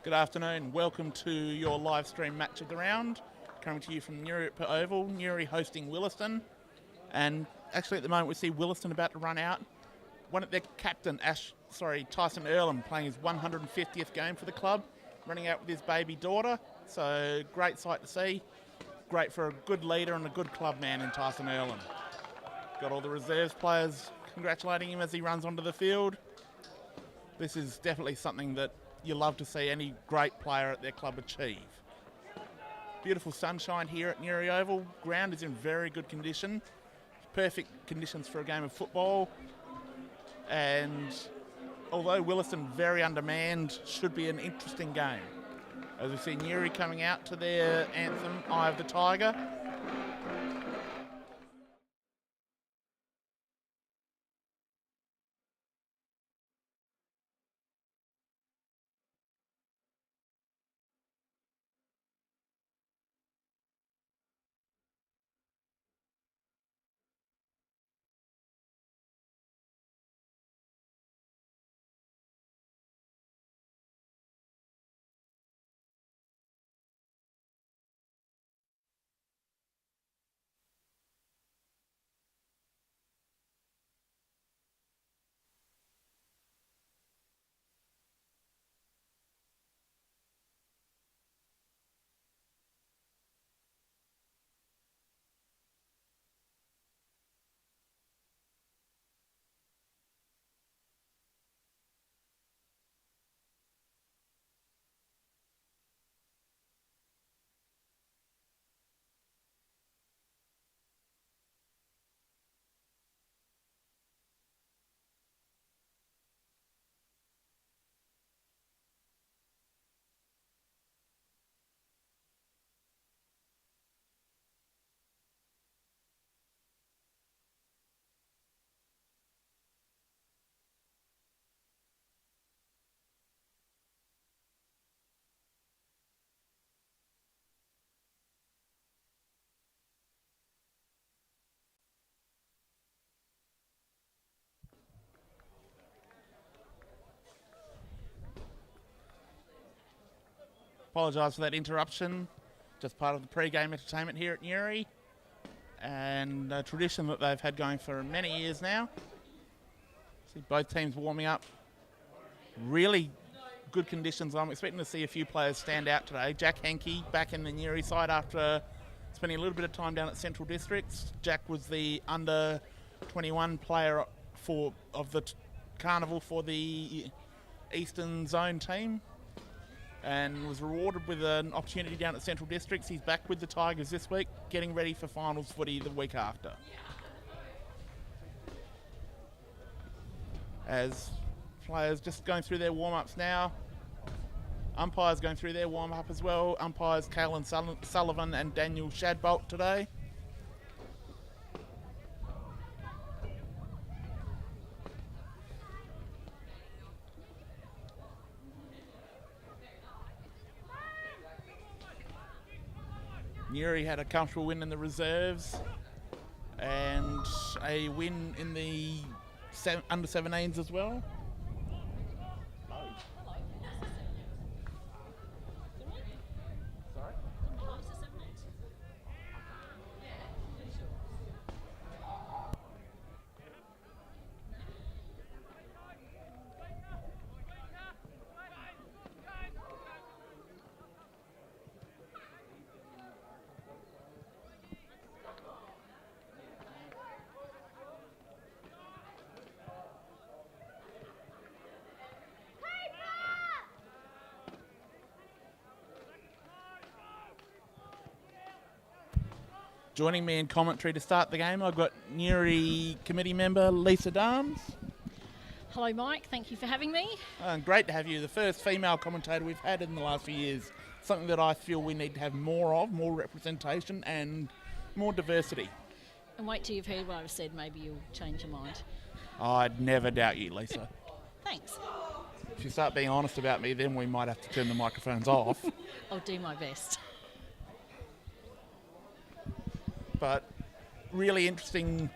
Good afternoon. Welcome to your live stream match of the round. Coming to you from Nuriootpa Oval, Neary hosting Willaston. And actually at the moment we see Willaston about to run out. One of their captain, Tyson Earlham, playing his 150th game for the club, running out with his baby daughter. So great sight to see. Great for a good leader and a good club man in Tyson Earlham. Got all the reserves players congratulating him as he runs onto the field. This is definitely something that you love to see any great player at their club achieve. Beautiful sunshine here at Neary Oval. Ground is in very good condition. Perfect conditions for a game of football. And although Willaston very undermanned, should be an interesting game. As we see Neary coming out to their anthem, Eye of the Tiger. Apologise for that interruption. Just part of the pre-game entertainment here at Neary. And a tradition that they've had going for many years now. See both teams warming up. Really good conditions. I'm expecting to see a few players stand out today. Jack Henke back in the Neary side after spending a little bit of time down at Central Districts. Jack was the under-21 player of the carnival for the Eastern Zone team, and was rewarded with an opportunity down at Central Districts. He's back with the Tigers this week, getting ready for finals footy the week after. As players just going through their warm-ups now. Umpires going through their warm-up as well. Umpires Caelan Sullivan and Daniel Shadbolt today. Neary had a comfortable win in the reserves and a win in the under-17s as well. Joining me in commentary to start the game, I've got Neary committee member Lisa Darms. Hello Mike, thank you for having me. Great to have you, the first female commentator we've had in the last few years. Something that I feel we need to have more of, more representation and more diversity. And wait till you've heard what I've said, maybe you'll change your mind. I'd never doubt you, Lisa. Thanks. If you start being honest about me, then we might have to turn the microphones off. I'll do my best. But really interesting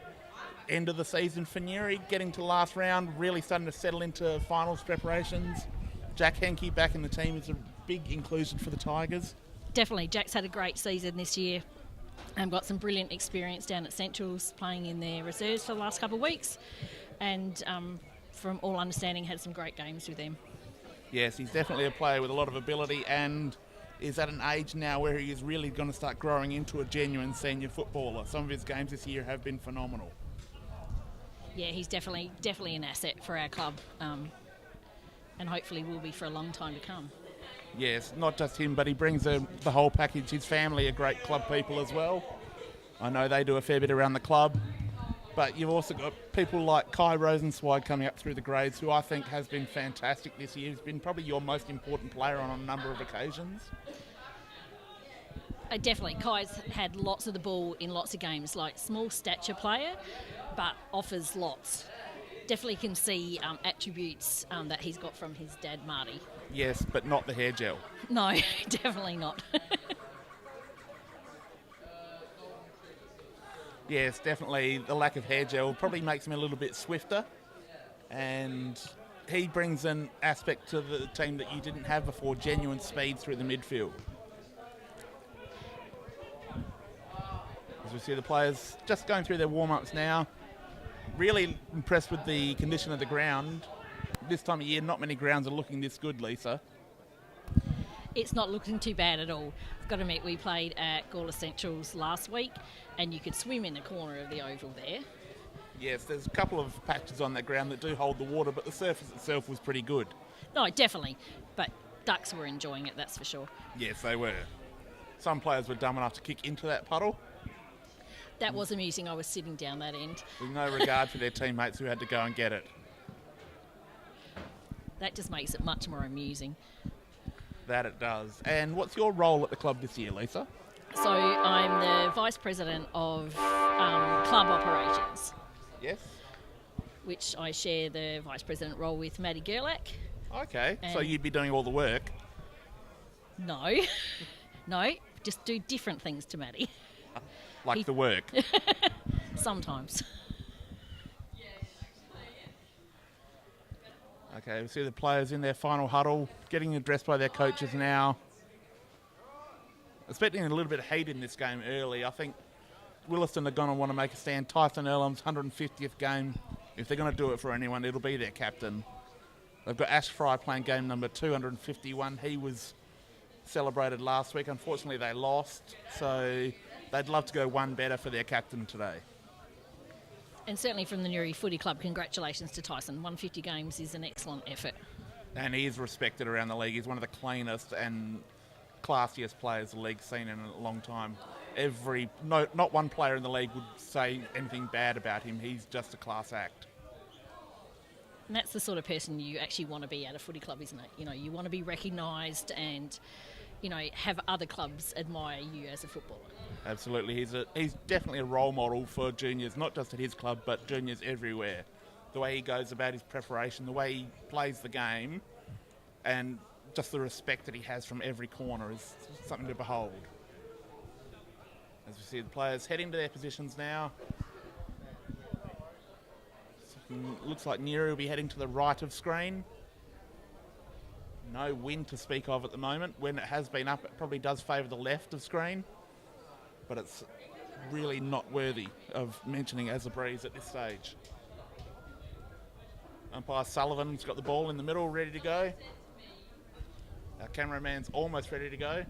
end of the season for Neary, getting to last round, really starting to settle into finals preparations. Jack Henke back in the team is a big inclusion for the Tigers. Definitely. Jack's had a great season this year and got some brilliant experience down at Centrals playing in their reserves for the last couple of weeks, and from all understanding had some great games with them. Yes, he's definitely a player with a lot of ability and is at an age now where he is really going to start growing into a genuine senior footballer. Some of his games this year have been phenomenal. Yeah, he's definitely an asset for our club, and hopefully will be for a long time to come. Yes, not just him, but he brings the whole package. His family are great club people as well. I know they do a fair bit around the club. But you've also got people like Kai Rosenzweig coming up through the grades, who I think has been fantastic this year. He's been probably your most important player on a number of occasions. Definitely. Kai's had lots of the ball in lots of games, like small stature player, but offers lots. Definitely can see attributes that he's got from his dad, Marty. Yes, but not the hair gel. No, definitely not. Yes, definitely the lack of hair gel probably makes him a little bit swifter, and he brings an aspect to the team that you didn't have before, genuine speed through the midfield. As we see the players just going through their warm-ups now, really impressed with the condition of the ground. This time of year, not many grounds are looking this good, Lisa. It's not looking too bad at all. I've got to admit, we played at Gawler Centrals last week, and you could swim in the corner of the oval there. Yes, there's a couple of patches on that ground that do hold the water, but the surface itself was pretty good. No, definitely. But ducks were enjoying it, that's for sure. Yes, they were. Some players were dumb enough to kick into that puddle. That was amusing. I was sitting down that end. With no regard for their teammates who had to go and get it. That just makes it much more amusing. That it does. And what's your role at the club this year, Lisa? So I'm the Vice President of Club Operations. Yes. Which I share the Vice President role with Maddie Gerlach. Okay, And so you'd be doing all the work. No. No, just do different things to Maddie. Like the work. Sometimes. Okay, we see the players in their final huddle, getting addressed by their coaches now. Expecting a little bit of heat in this game early. I think Willaston are going to want to make a stand. Tyson Earlham's 150th game. If they're going to do it for anyone, it'll be their captain. They've got Ash Fry playing game number 251. He was celebrated last week. Unfortunately, they lost, so they'd love to go one better for their captain today. And certainly from the Neary Footy Club, congratulations to Tyson. 150 games is an excellent effort. And he is respected around the league. He's one of the cleanest and classiest players the league's seen in a long time. Not one player in the league would say anything bad about him. He's just a class act. And that's the sort of person you actually want to be at a footy club, isn't it? You know, you want to be recognised and, you know, have other clubs admire you as a footballer. Absolutely. He's definitely a role model for juniors, not just at his club, but juniors everywhere. The way he goes about his preparation, the way he plays the game, and just the respect that he has from every corner is something to behold. As we see the players heading to their positions now. Looks like Neary will be heading to the right of screen. No wind to speak of at the moment. When it has been up, it probably does favour the left of screen, but it's really not worthy of mentioning as a breeze at this stage. Umpire Sullivan's got the ball in the middle, ready to go. Our cameraman's almost ready to go.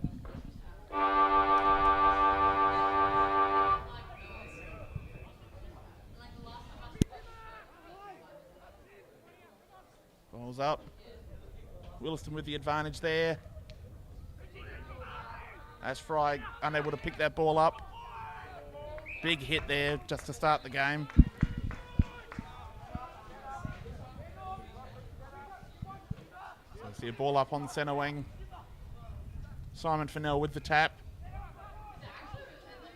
Ball's up. Willaston with the advantage there. Ash Fry unable to pick that ball up. Big hit there just to start the game. So see a ball up on the centre wing. Simon Fennell with the tap.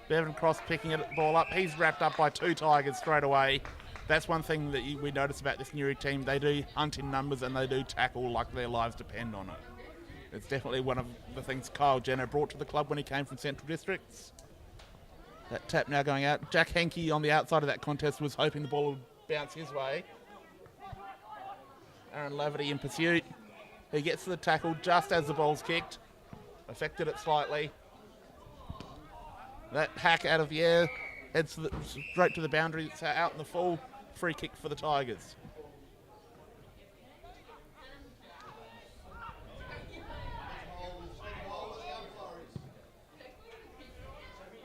Bevan Cross picking it ball up. He's wrapped up by two Tigers straight away. That's one thing that we notice about this Neary team. They do hunt in numbers and they do tackle like their lives depend on it. It's definitely one of the things Kyle Jenner brought to the club when he came from Central Districts. That tap now going out. Jack Henke on the outside of that contest was hoping the ball would bounce his way. Aaron Laverty in pursuit. He gets to the tackle just as the ball's kicked. Affected it slightly. That hack out of the air heads straight to the boundary. It's out in the full. Free kick for the Tigers.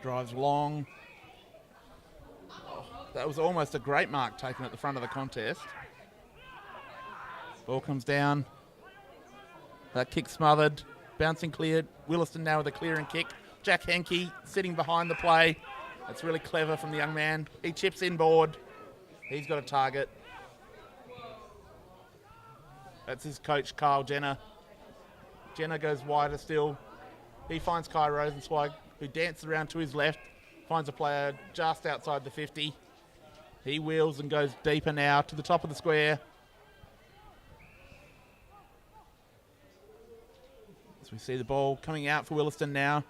Drives long. That was almost a great mark taken at the front of the contest. Ball comes down. That kick smothered. Bouncing cleared. Willaston now with a clearing kick. Jack Henke sitting behind the play. That's really clever from the young man. He chips inboard. He's got a target. That's his coach, Kyle Jenner. Jenner goes wider still. He finds Kai Rosenzweig, who dances around to his left, finds a player just outside the 50. He wheels and goes deeper now to the top of the square. As we see the ball coming out for Willaston now.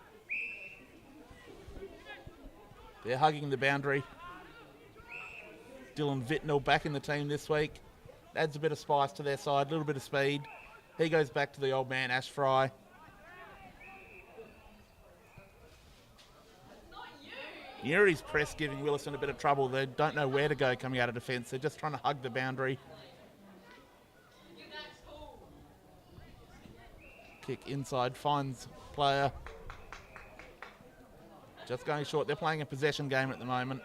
They're hugging the boundary. Dylan Vittnell back in the team this week. Adds a bit of spice to their side, a little bit of speed. He goes back to the old man, Ash Fry. Neary's press giving Willaston a bit of trouble. They don't know where to go coming out of defence. They're just trying to hug the boundary. Kick inside, finds player. Just going short. They're playing a possession game at the moment.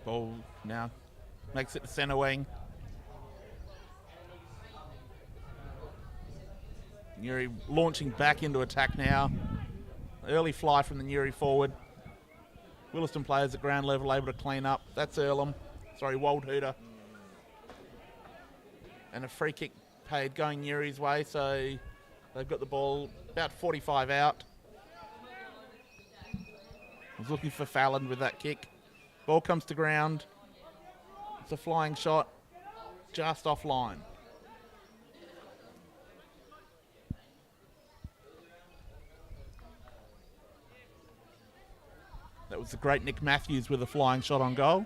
Ball now makes it to centre wing. Neary launching back into attack now. Early fly from the Neary forward. Willaston players at ground level able to clean up. That's Waldhooter. And a free kick paid going Neary's way, so they've got the ball about 45 out. I was looking for Fallon with that kick. Ball comes to ground. It's a flying shot just offline. That was the great Nick Matthews with a flying shot on goal.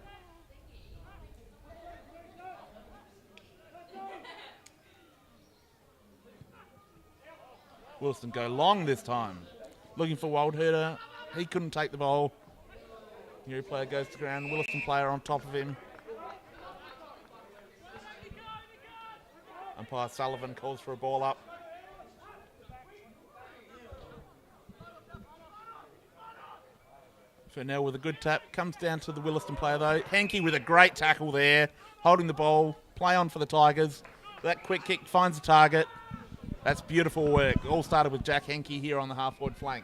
Willaston go long this time. Looking for Waldhooter. He couldn't take the ball. Neary player goes to ground. Willaston player on top of him. Umpire Sullivan calls for a ball up. Furnell with a good tap. Comes down to the Willaston player though. Henke with a great tackle there. Holding the ball. Play on for the Tigers. That quick kick finds the target. That's beautiful work. All started with Jack Henke here on the half-forward flank.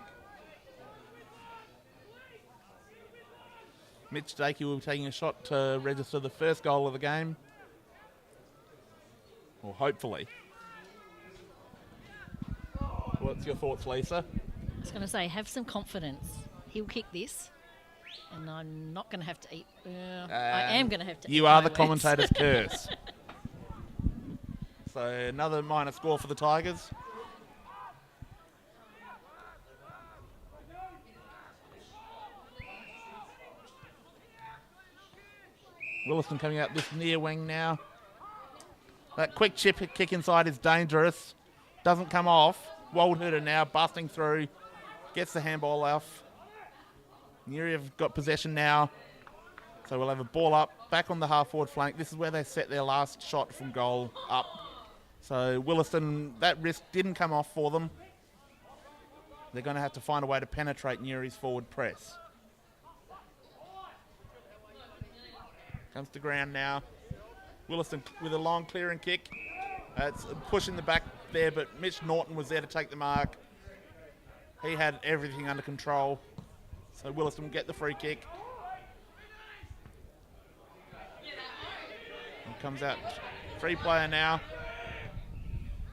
Mitch Dakey will be taking a shot to register the first goal of the game. Or hopefully. What's your thoughts, Lisa? I was going to say, have some confidence. He'll kick this, and I'm not going to have to eat. I am going to have to eat. You are the commentator's curse. So another minor score for the Tigers. Willaston coming out this near wing now. That quick chip kick inside is dangerous. Doesn't come off. Waldhooter now busting through. Gets the handball off. Neary have got possession now. So we'll have a ball up. Back on the half-forward flank. This is where they set their last shot from goal up. So Willaston, that risk didn't come off for them. They're going to have to find a way to penetrate Neary's forward press. Comes to ground now. Willaston with a long clearing kick. It's pushing the back there, but Mitch Norton was there to take the mark. He had everything under control. So Willaston will get the free kick. And comes out free player now.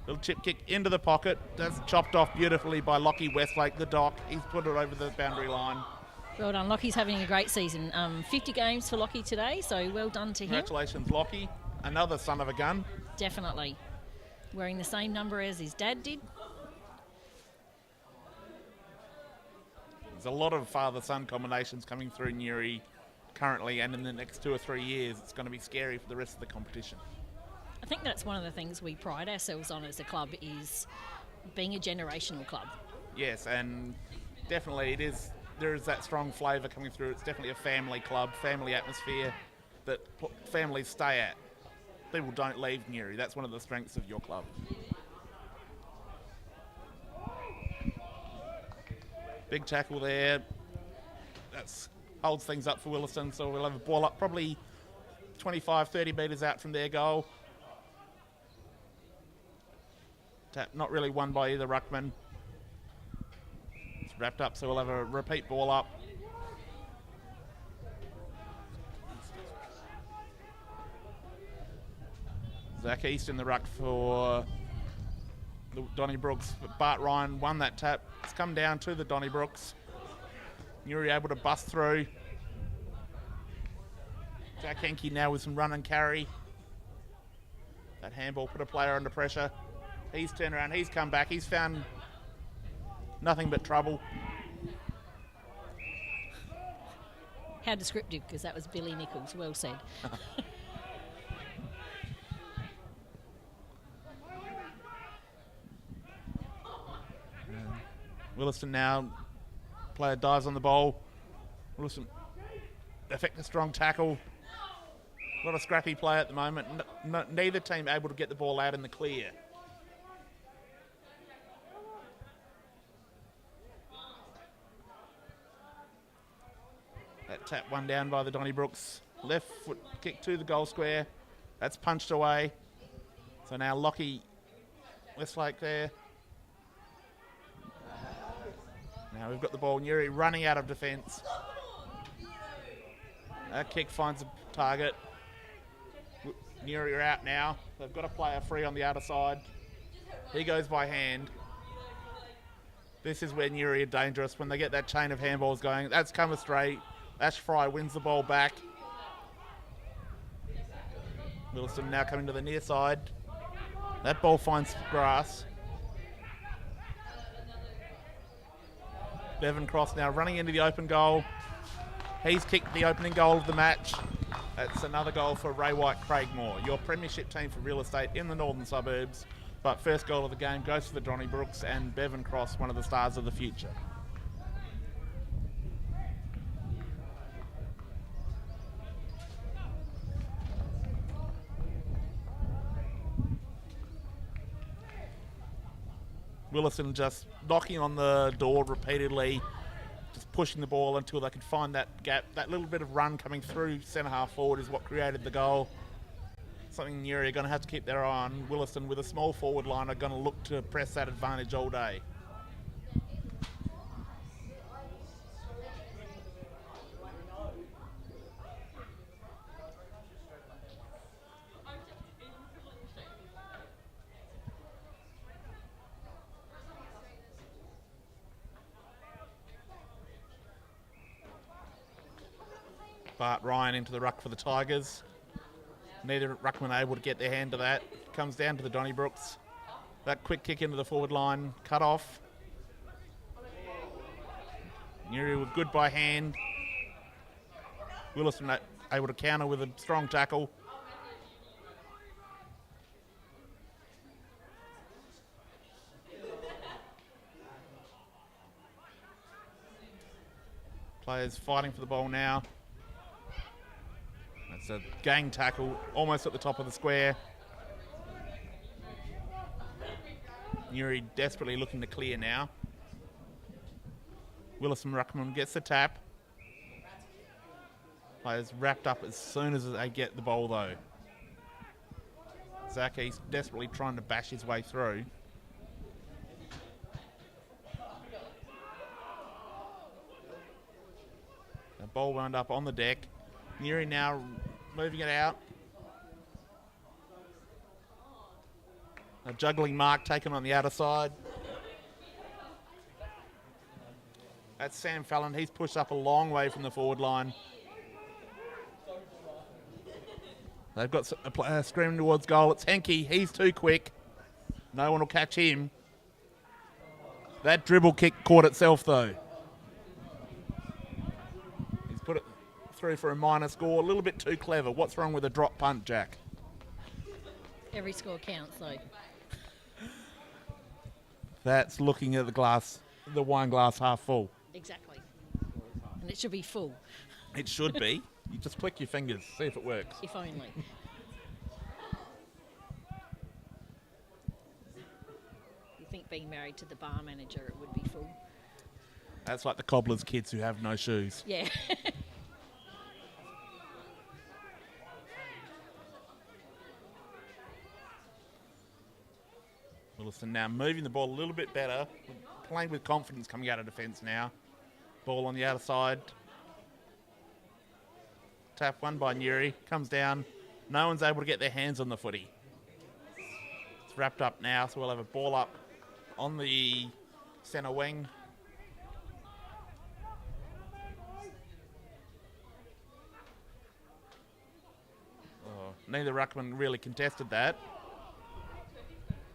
Little chip kick into the pocket. That's chopped off beautifully by Lockie Westlake, the doc. He's put it over the boundary line. Well done. Lockie's having a great season. 50 games for Lockie today, so well done to him. Congratulations, Lockie. Another son of a gun. Definitely. Wearing the same number as his dad did. There's a lot of father-son combinations coming through Neary currently, and in the next 2 or 3 years, it's going to be scary for the rest of the competition. I think that's one of the things we pride ourselves on as a club is being a generational club. Yes, and definitely there is that strong flavour coming through. It's definitely a family club, family atmosphere that families stay at. People don't leave Neary. That's one of the strengths of your club. Big tackle there. That holds things up for Willaston, so we'll have a ball up probably 25, 30 metres out from their goal. Tap not really won by either ruckman. It's wrapped up, so we'll have a repeat ball up. Zach East in the ruck for the Donnybrooks. But Bart Ryan won that tap. It's come down to the Donnybrooks. Neary able to bust through. Jack Henke now with some run and carry. That handball put a player under pressure. He's turned around, he's come back, he's found nothing but trouble. How descriptive, because that was Billy Nichols, well said. Willaston now, player dives on the ball. Willaston effect a strong tackle. A lot of scrappy play at the moment. Neither team able to get the ball out in the clear. That tap one down by the Donnybrooks. Left foot kick to the goal square. That's punched away. So now Lockie Westlake there. Now we've got the ball. Neary running out of defence. That kick finds a target. Neary are out now. They've got a player free on the outer side. He goes by hand. This is where Neary are dangerous when they get that chain of handballs going. That's come astray. Ash Fry wins the ball back. Willaston now coming to the near side. That ball finds grass. Bevan Cross now running into the open goal. He's kicked the opening goal of the match. That's another goal for Ray White Craigmore, your premiership team for real estate in the northern suburbs. But first goal of the game goes to the Donnybrooks and Bevan Cross, one of the stars of the future. Willaston just knocking on the door repeatedly, just pushing the ball until they could find that gap. That little bit of run coming through centre half forward is what created the goal. Something Neary are going to have to keep their eye on. Willaston with a small forward line are going to look to press that advantage all day. Bart Ryan into the ruck for the Tigers. Neither ruckman able to get their hand to that. Comes down to the Donnybrooks. That quick kick into the forward line, cut off. Neary were good by hand. Willaston able to counter with a strong tackle. Players fighting for the ball now. It's a gang tackle almost at the top of the square. Neary desperately looking to clear now. Willaston ruckman gets the tap. Players wrapped up as soon as they get the ball though. Zach East desperately trying to bash his way through. The ball wound up on the deck. Neary now moving it out. A juggling mark taken on the outer side. That's Sam Fallon. He's pushed up a long way from the forward line. They've got a player screaming towards goal. It's Henke. He's too quick. No one will catch him. That dribble kick caught itself though. through for a minor score. A little bit too clever. What's wrong with a drop punt, Jack? Every score counts, though. That's looking at the wine glass half full. Exactly. And it should be full. It should be. You just click your fingers, see if it works. If only. You think being married to the bar manager, it would be full? That's like the cobbler's kids who have no shoes. Yeah. Willaston now moving the ball a little bit better, playing with confidence coming out of defence now. Ball on the outer side. Tap won by Neary, comes down. No one's able to get their hands on the footy. It's wrapped up now, so we'll have a ball up on the centre wing. Neither ruckman really contested that.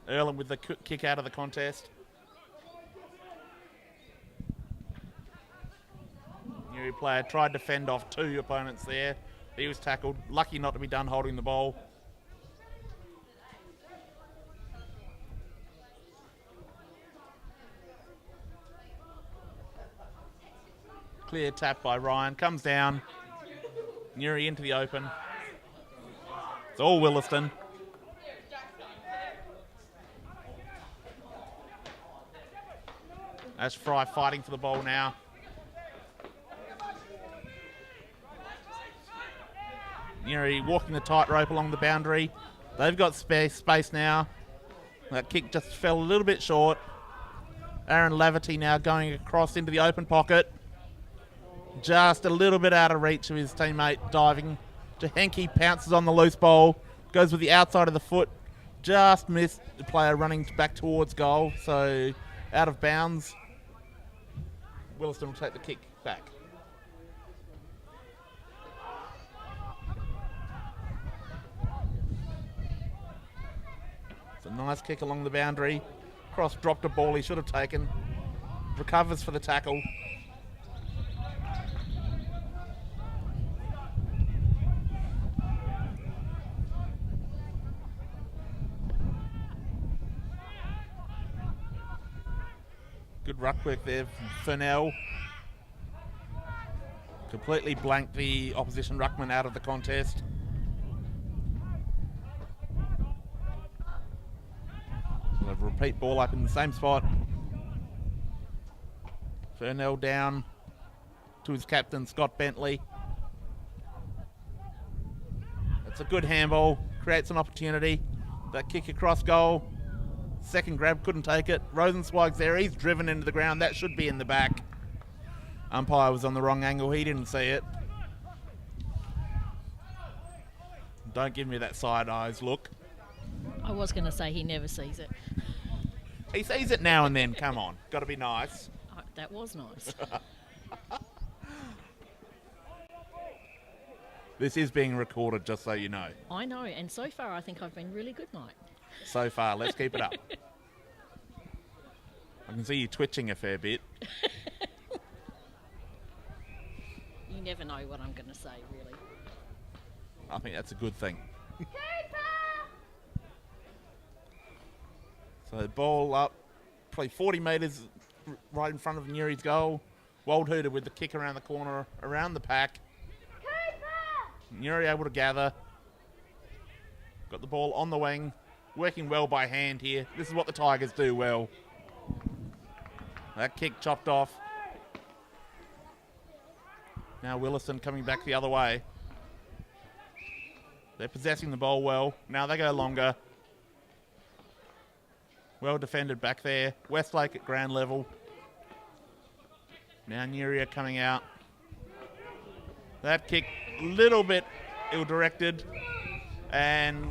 Erlen with the kick out of the contest. Neary player tried to fend off two opponents there. He was tackled. Lucky not to be done holding the ball. Clear tap by Ryan. Comes down. Neary into the open. It's all Willaston. Ash Fry fighting for the ball now. Neary walking the tightrope along the boundary. They've got space now. That kick just fell a little bit short. Aaron Laverty now going across into the open pocket. Just a little bit out of reach of his teammate diving. Henke pounces on the loose ball. Goes with the outside of the foot. Just missed the player running back towards goal. So out of bounds. Willaston will take the kick back. It's a nice kick along the boundary. Cross dropped a ball he should have taken. Recovers for the tackle. Good ruck work there from Fernell. Completely blanked the opposition ruckman out of the contest. We'll have a repeat ball up in the same spot. Fernell down to his captain, Scott Bentley. It's a good handball, creates an opportunity. That kick across goal. Second grab, couldn't take it. Rosenzweig's there, he's driven into the ground. That should be in the back. Umpire was on the wrong angle, he didn't see it. Don't give me that side eyes look. I was going to say he never sees it. He sees it now and then, come on. Got to be nice. Oh, that was nice. This is being recorded, just so you know. I know, and so far I think I've been really good, Mike. So far, let's keep it up. I can see you twitching a fair bit. You never know what I'm going to say, really. I think that's a good thing. So ball up, probably 40 metres right in front of Neary's goal. Waldhooter with the kick around the corner, around the pack. Neary able to gather. Got the ball on the wing. Working well by hand here. This is what the Tigers do well. That kick chopped off. Now Willaston coming back the other way. They're possessing the ball well. Now they go longer. Well defended back there. Westlake at ground level. Now Neary coming out. That kick a little bit ill-directed. And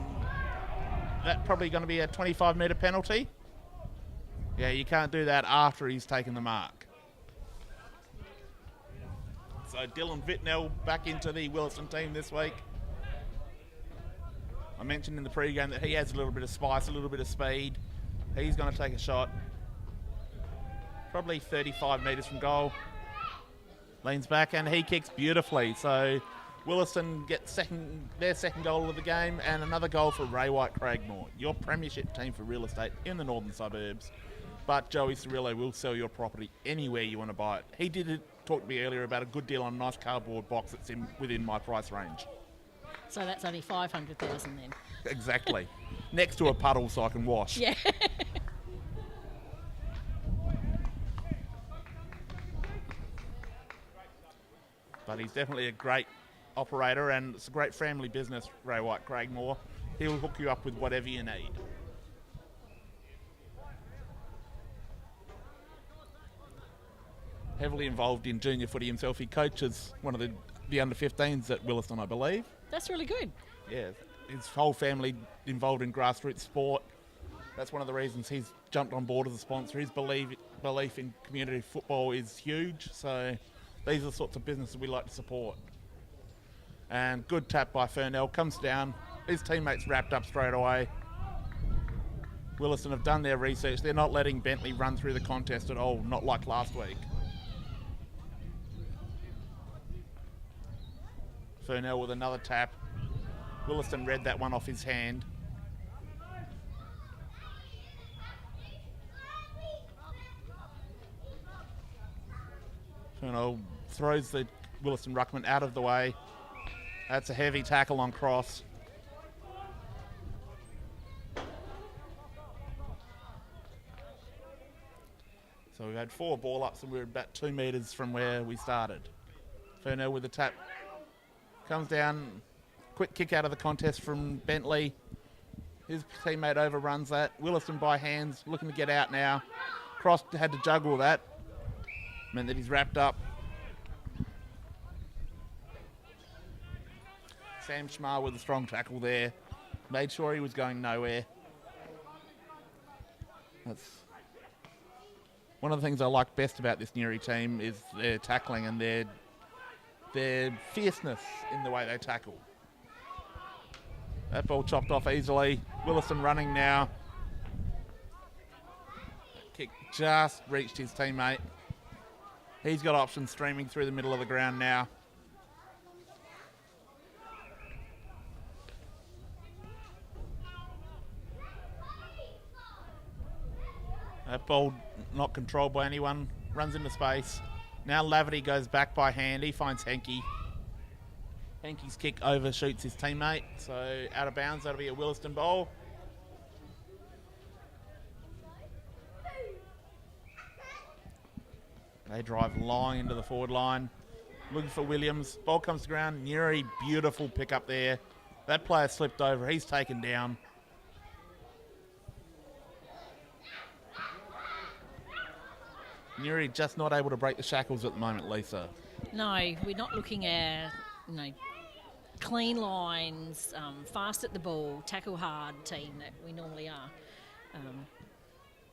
that's probably going to be a 25-metre penalty. Yeah, you can't do that after he's taken the mark. So Dylan Vitnell back into the Willaston team this week. I mentioned in the pre-game that he has a little bit of spice, a little bit of speed. He's going to take a shot. Probably 35 metres from goal. Leans back and he kicks beautifully. So Willaston gets their second goal of the game, and another goal for Ray White Craigmore, your premiership team for real estate in the northern suburbs. But Joey Cirillo will sell your property anywhere you want to buy it. He did talk to me earlier about a good deal on a nice cardboard box that's within my price range. So that's only 500,000 then. Exactly. Next to a puddle so I can wash. Yeah. But he's definitely a great operator, and it's a great family business, Ray White Craigmore. He'll hook you up with whatever you need. Heavily involved in junior footy himself. He coaches one of the under-15s at Willaston, I believe. That's really good. Yeah, his whole family involved in grassroots sport. That's one of the reasons he's jumped on board as a sponsor. His belief in community football is huge, so these are the sorts of businesses we like to support. And good tap by Fernell, comes down. His teammates wrapped up straight away. Willaston have done their research. They're not letting Bentley run through the contest at all, not like last week. Fernell with another tap. Willaston read that one off his hand. Fernell throws the Willaston ruckman out of the way. That's a heavy tackle on cross. So we've had 4 ball ups and we're about 2 metres from where we started. Fernell with the tap. Comes down, quick kick out of the contest from Bentley. His teammate overruns that. Willaston by hands, looking to get out now. Cross had to juggle that. Meant that he's wrapped up. Sam Schmar with a strong tackle there. Made sure he was going nowhere. That's one of the things I like best about this Neary team is their tackling and their fierceness in the way they tackle. That ball chopped off easily. Willaston running now. Kick just reached his teammate. He's got options streaming through the middle of the ground now. That ball not controlled by anyone. Runs into space. Now Laverty goes back by hand. He finds Henke. Henke's kick overshoots his teammate. So out of bounds. That'll be a Willaston ball. They drive long into the forward line. Looking for Williams. Ball comes to ground. Neary, beautiful pick up there. That player slipped over. He's taken down. Neary just not able to break the shackles at the moment, Lisa. No, we're not looking at, clean lines, fast at the ball, tackle hard team that we normally are.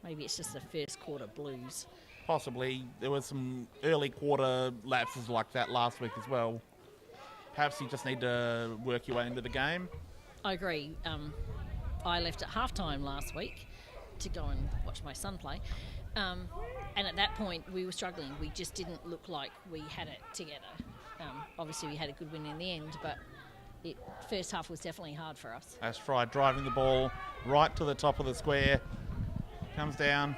Maybe it's just the first quarter blues. Possibly. There was some early quarter lapses like that last week as well. Perhaps you just need to work your way into the game. I agree. I left at halftime last week to go and watch my son play. And at that point, we were struggling. We just didn't look like we had it together. Obviously, we had a good win in the end, but first half was definitely hard for us. That's right, driving the ball right to the top of the square. Comes down.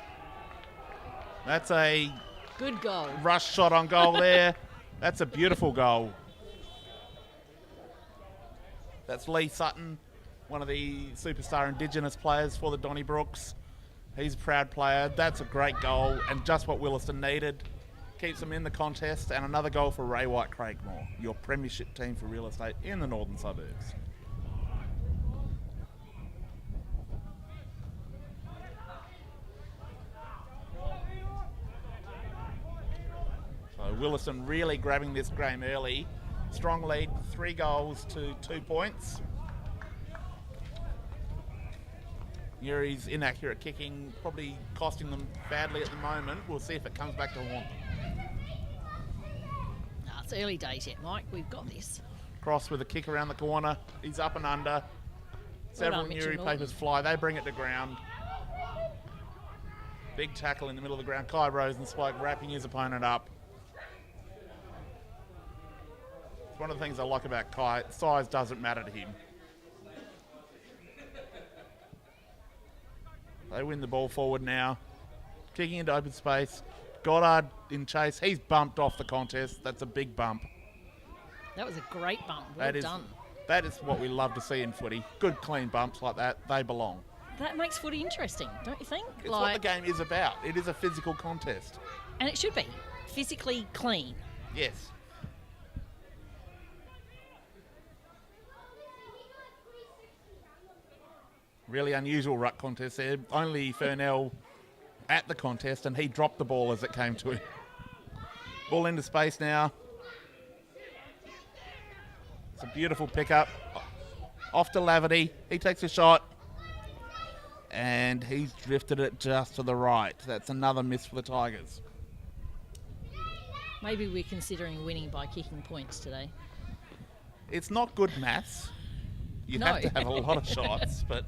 That's a good goal. Rush shot on goal there. That's a beautiful goal. That's Lee Sutton, one of the superstar Indigenous players for the Donnybrooks. He's a proud player. That's a great goal and just what Willaston needed. Keeps them in the contest, and another goal for Ray White Craigmore, your premiership team for real estate in the northern suburbs. So Willaston really grabbing this game early. Strong lead, 3 goals to 2 points. Neary's inaccurate kicking probably costing them badly at the moment. We'll see if it comes back to haunt them. No, it's early days yet, Mike. We've got this. Cross with a kick around the corner. He's up and under. Several Neary papers fly. They bring it to ground. Big tackle in the middle of the ground. Kai Rosenzweig wrapping his opponent up. It's one of the things I like about Kai. Size doesn't matter to him. They win the ball forward now. Kicking into open space. Goddard in chase. He's bumped off the contest. That's a big bump. That was a great bump. Well done. That is what we love to see in footy. Good, clean bumps like that. They belong. That makes footy interesting, don't you think? It's what the game is about. It is a physical contest. And it should be. Physically clean. Yes. Really unusual ruck contest there. Only Furnell at the contest, and he dropped the ball as it came to him. Ball into space now. It's a beautiful pickup. Off to Laverty. He takes a shot. And he's drifted it just to the right. That's another miss for the Tigers. Maybe we're considering winning by kicking points today. It's not good maths. You have to have a lot of shots, but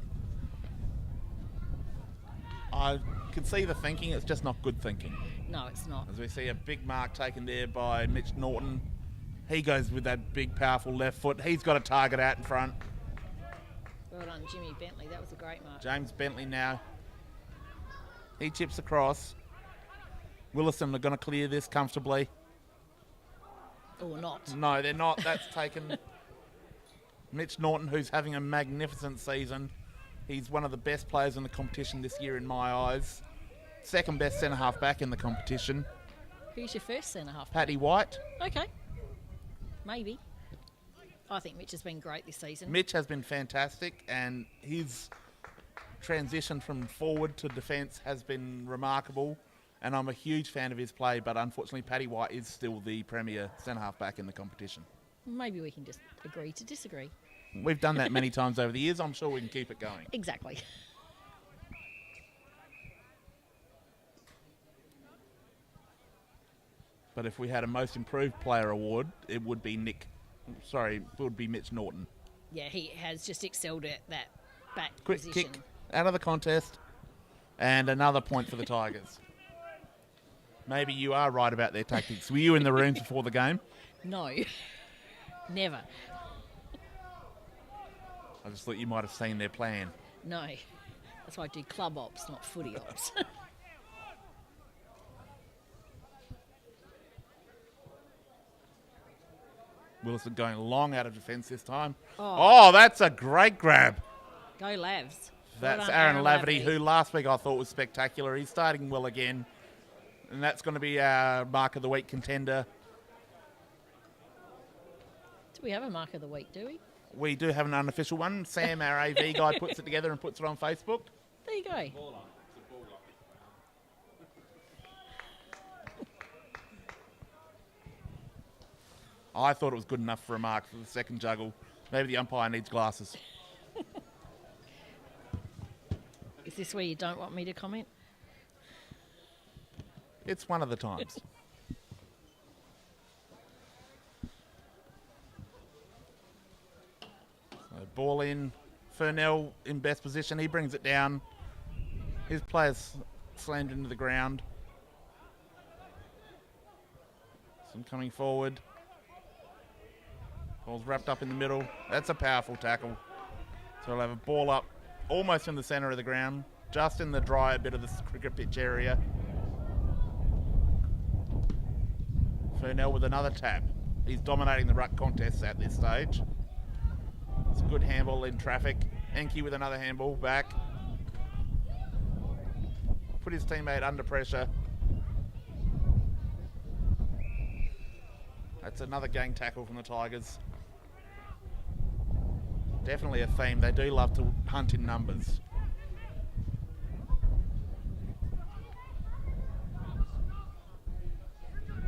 I can see the thinking. It's just not good thinking. No, it's not. As we see a big mark taken there by Mitch Norton. He goes with that big, powerful left foot. He's got a target out in front. Well done, Jimmy Bentley. That was a great mark. James Bentley now. He chips across. Willaston are going to clear this comfortably. Or not. No, they're not. That's taken Mitch Norton, who's having a magnificent season. He's one of the best players in the competition this year in my eyes. Second best centre-half back in the competition. Who's your first centre-half? Paddy White. Okay. Maybe. I think Mitch has been great this season. Mitch has been fantastic, and his transition from forward to defence has been remarkable, and I'm a huge fan of his play, but unfortunately Paddy White is still the premier centre-half back in the competition. Maybe we can just agree to disagree. We've done that many times over the years. I'm sure we can keep it going. Exactly. But if we had a most improved player award, it would be Mitch Norton. Yeah, he has just excelled at that back Quick position. kick out of the contest, and another point for the Tigers. Maybe you are right about their tactics. Were you in the rooms before the game? No. Never. I just thought you might have seen their plan. No. That's why I do club ops, not footy ops. Willaston going long out of defence this time. Oh, that's a great grab. Go Lavs. That's Well done, Aaron Laverty, who last week I thought was spectacular. He's starting well again. And that's going to be our Mark of the Week contender. Do we have a Mark of the Week, do we? We do have an unofficial one. Sam, our AV guy, puts it together and puts it on Facebook. There you go. I thought it was good enough for a mark for the second juggle. Maybe the umpire needs glasses. Is this where you don't want me to comment? It's one of the times. So ball in. Furnell in best position. He brings it down. His player's slammed into the ground. Some coming forward. Ball's wrapped up in the middle. That's a powerful tackle. So we'll have a ball up almost in the centre of the ground, just in the drier bit of the cricket pitch area. Furnell with another tap. He's dominating the ruck contest at this stage. It's a good handball in traffic. Enki with another handball back. Put his teammate under pressure. That's another gang tackle from the Tigers. Definitely a theme. They do love to hunt in numbers.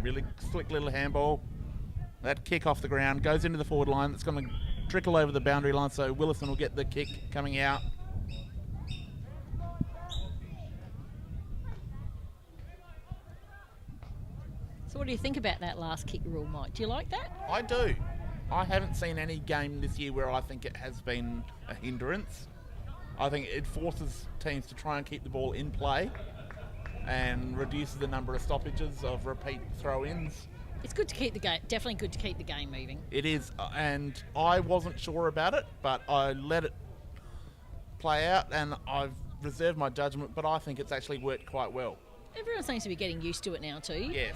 Really slick little handball. That kick off the ground goes into the forward line. It's going to trickle over the boundary line, so Willaston will get the kick coming out. So what do you think about that last kick rule, Mike? Do you like that? I do. I haven't seen any game this year where I think it has been a hindrance. I think it forces teams to try and keep the ball in play and reduces the number of stoppages of repeat throw-ins. It's good to keep the game. Definitely good to keep the game moving. It is, and I wasn't sure about it, but I let it play out, and I've reserved my judgment, but I think it's actually worked quite well. Everyone seems to be getting used to it now too. Yes.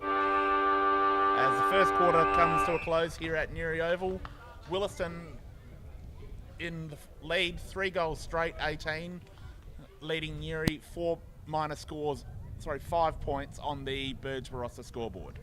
As the first quarter comes to a close here at Neary Oval, Willaston in the lead, 3 goals straight, 18, leading Neary 5 points on the Barossa scoreboard.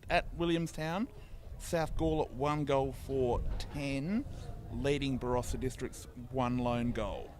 At Williamstown, South Gawler 1 goal for 10, leading Barossa District's 1 lone goal.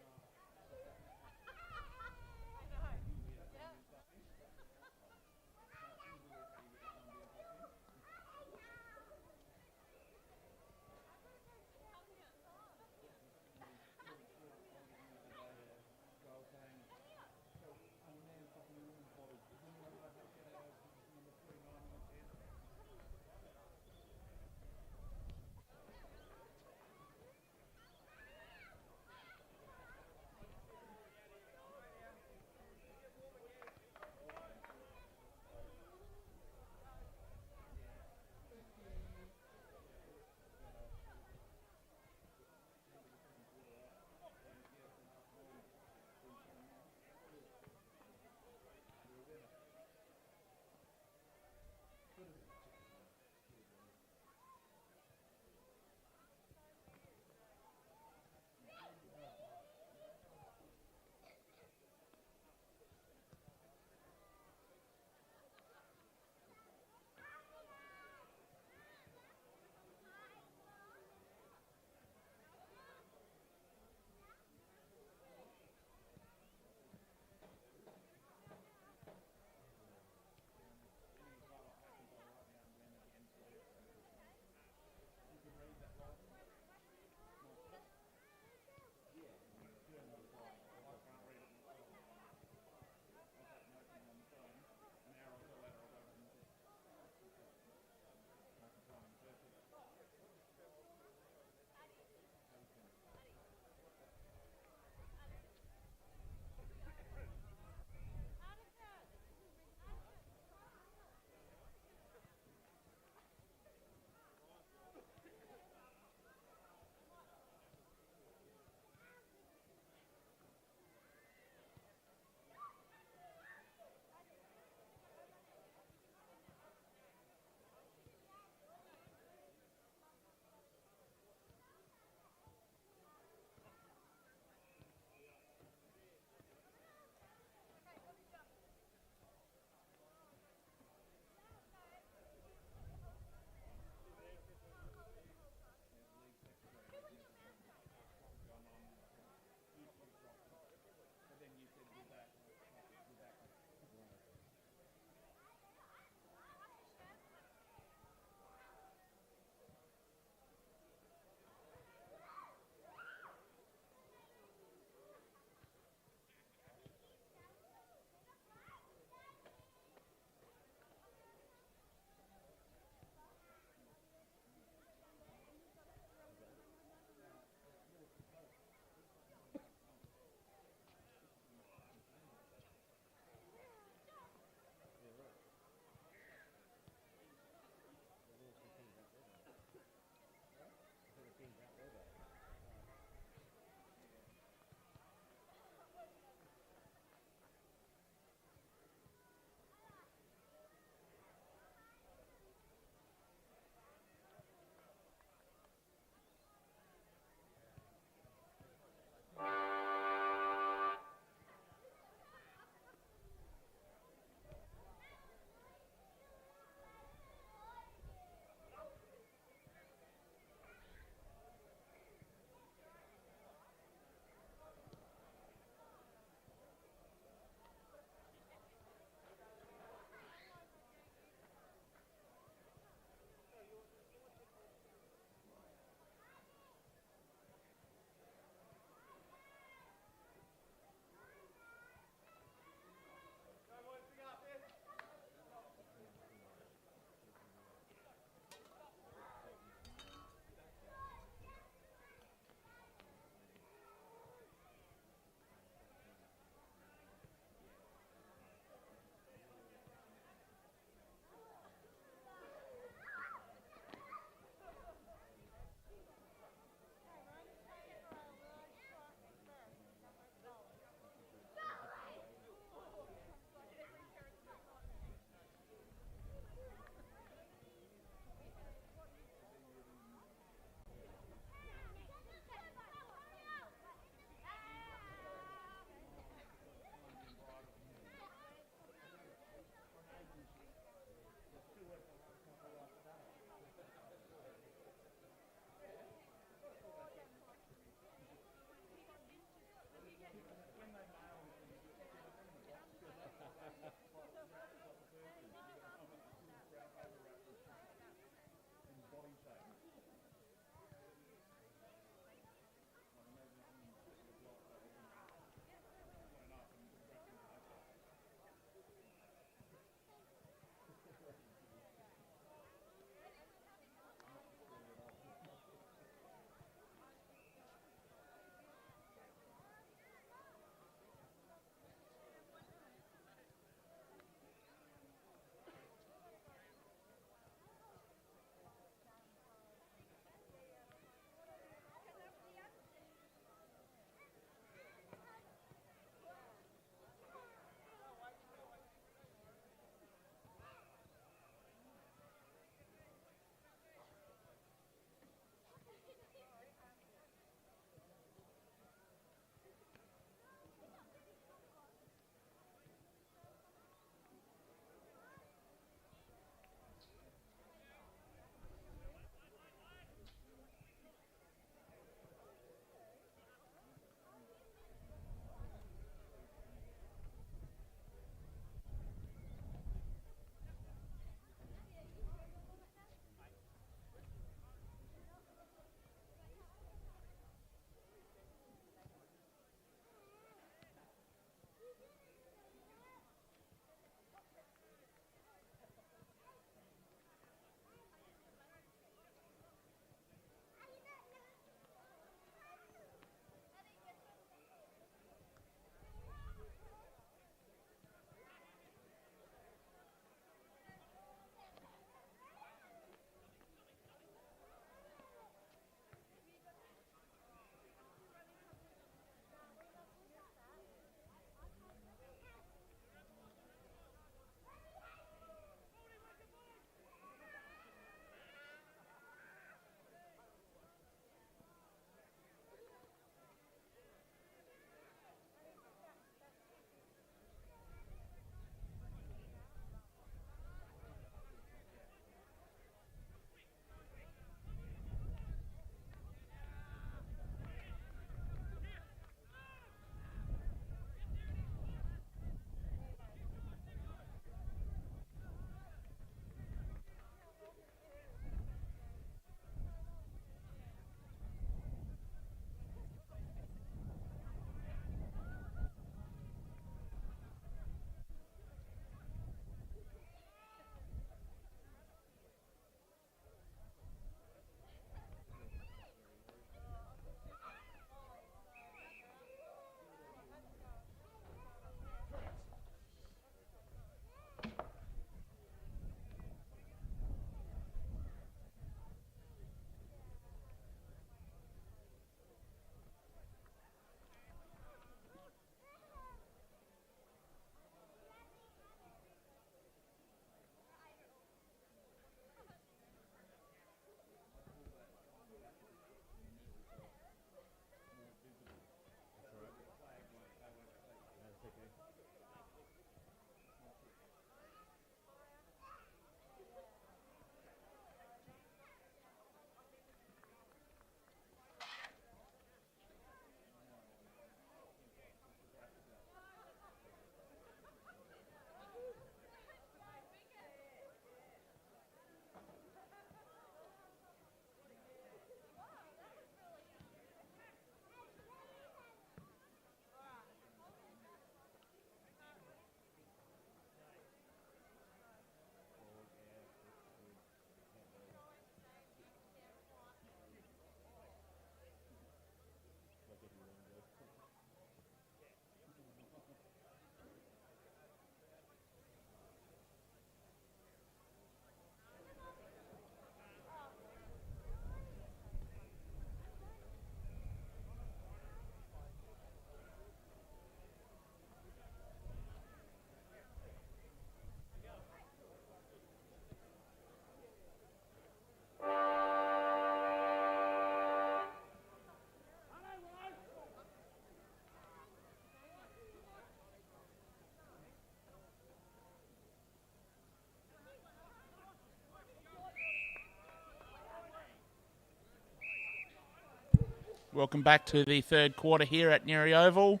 Welcome back to the third quarter here at Neary Oval,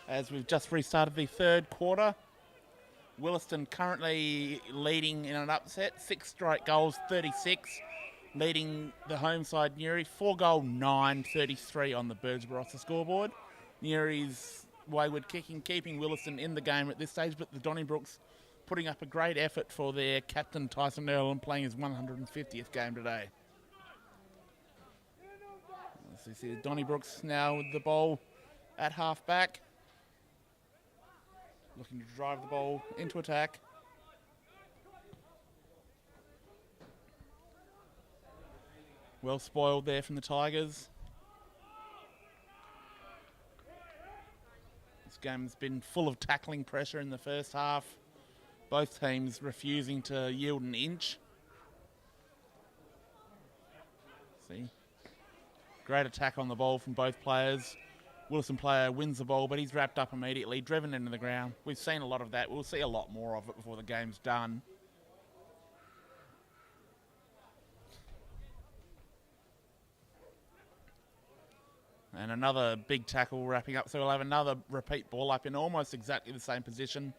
as we've just restarted the third quarter. Willaston currently leading in an upset, 6 straight goals, 36, leading the home side Neary, 4-goal, 9-33 on the Barossa scoreboard. Neary's wayward kicking, keeping Willaston in the game at this stage, but the Donnybrooks putting up a great effort for their captain Tyson Earl and playing his 150th game today. As you see Donnybrooks now with the ball at half back, looking to drive the ball into attack. Well spoiled there from the Tigers. This game's been full of tackling pressure in the first half. Both teams refusing to yield an inch. See, great attack on the ball from both players. Willaston player wins the ball, but he's wrapped up immediately, driven into the ground. We've seen a lot of that. We'll see a lot more of it before the game's done. And another big tackle wrapping up, so we'll have another repeat ball up in almost exactly the same position.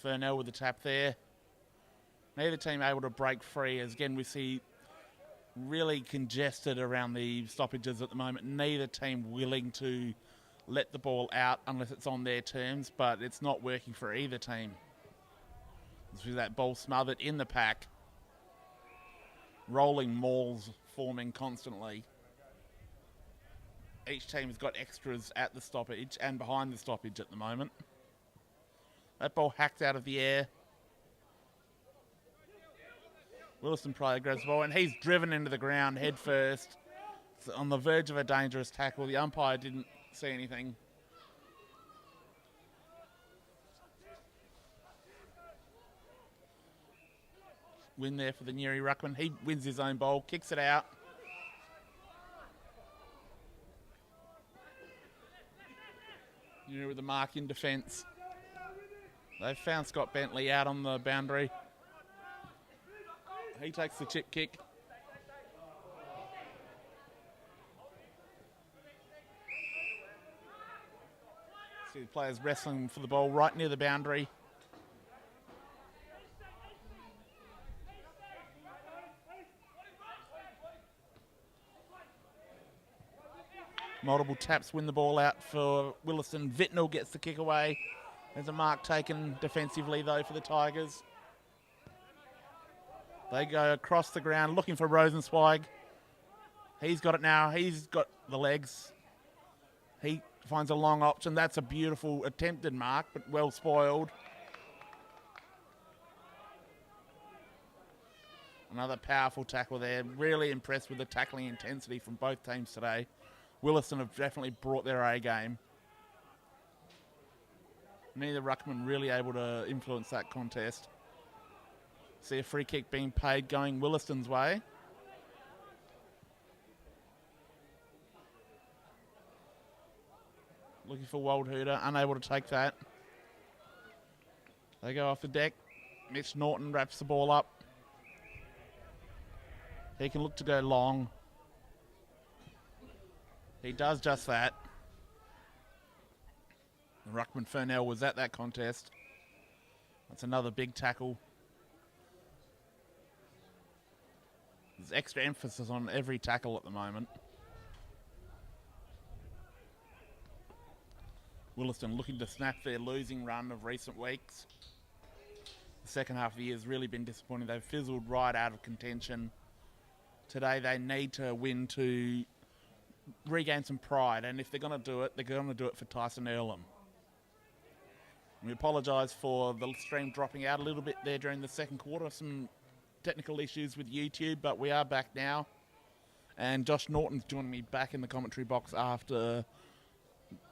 Furnell with the tap there. Neither team able to break free, as again we see really congested around the stoppages at the moment. Neither team willing to let the ball out unless it's on their terms, but it's not working for either team. With that ball smothered in the pack. Rolling mauls forming constantly. Each team has got extras at the stoppage and behind the stoppage at the moment. That ball hacked out of the air. Willaston player grabs the ball and he's driven into the ground head first. It's on the verge of a dangerous tackle. The umpire didn't see anything. Win there for the Neary ruckman. He wins his own ball, kicks it out. Neary with the mark in defence. They've found Scott Bentley out on the boundary. He takes the chip kick. See the players wrestling for the ball right near the boundary. Multiple taps win the ball out for Willaston. Vitnell gets the kick away. There's a mark taken defensively, though, for the Tigers. They go across the ground looking for Rosenzweig. He's got it now. He's got the legs. He finds a long option. That's a beautiful attempted mark, but well spoiled. Another powerful tackle there. Really impressed with the tackling intensity from both teams today. Willaston have definitely brought their A game. Neither ruckman really able to influence that contest. See a free kick being paid going Willaston's way. Looking for Waldhuder, unable to take that. They go off the deck. Mitch Norton wraps the ball up. He can look to go long. He does just that. Ruckman Furnell was at that contest. That's another big tackle. There's extra emphasis on every tackle at the moment. Willaston looking to snap their losing run of recent weeks. The second half of the year has really been disappointing. They've fizzled right out of contention. Today they need to win to regain some pride, and if they're going to do it, they're going to do it for Tyson Earlham. We apologise for the stream dropping out a little bit there during the second quarter. Some technical issues with YouTube, but we are back now. And Josh Norton's joining me back in the commentary box after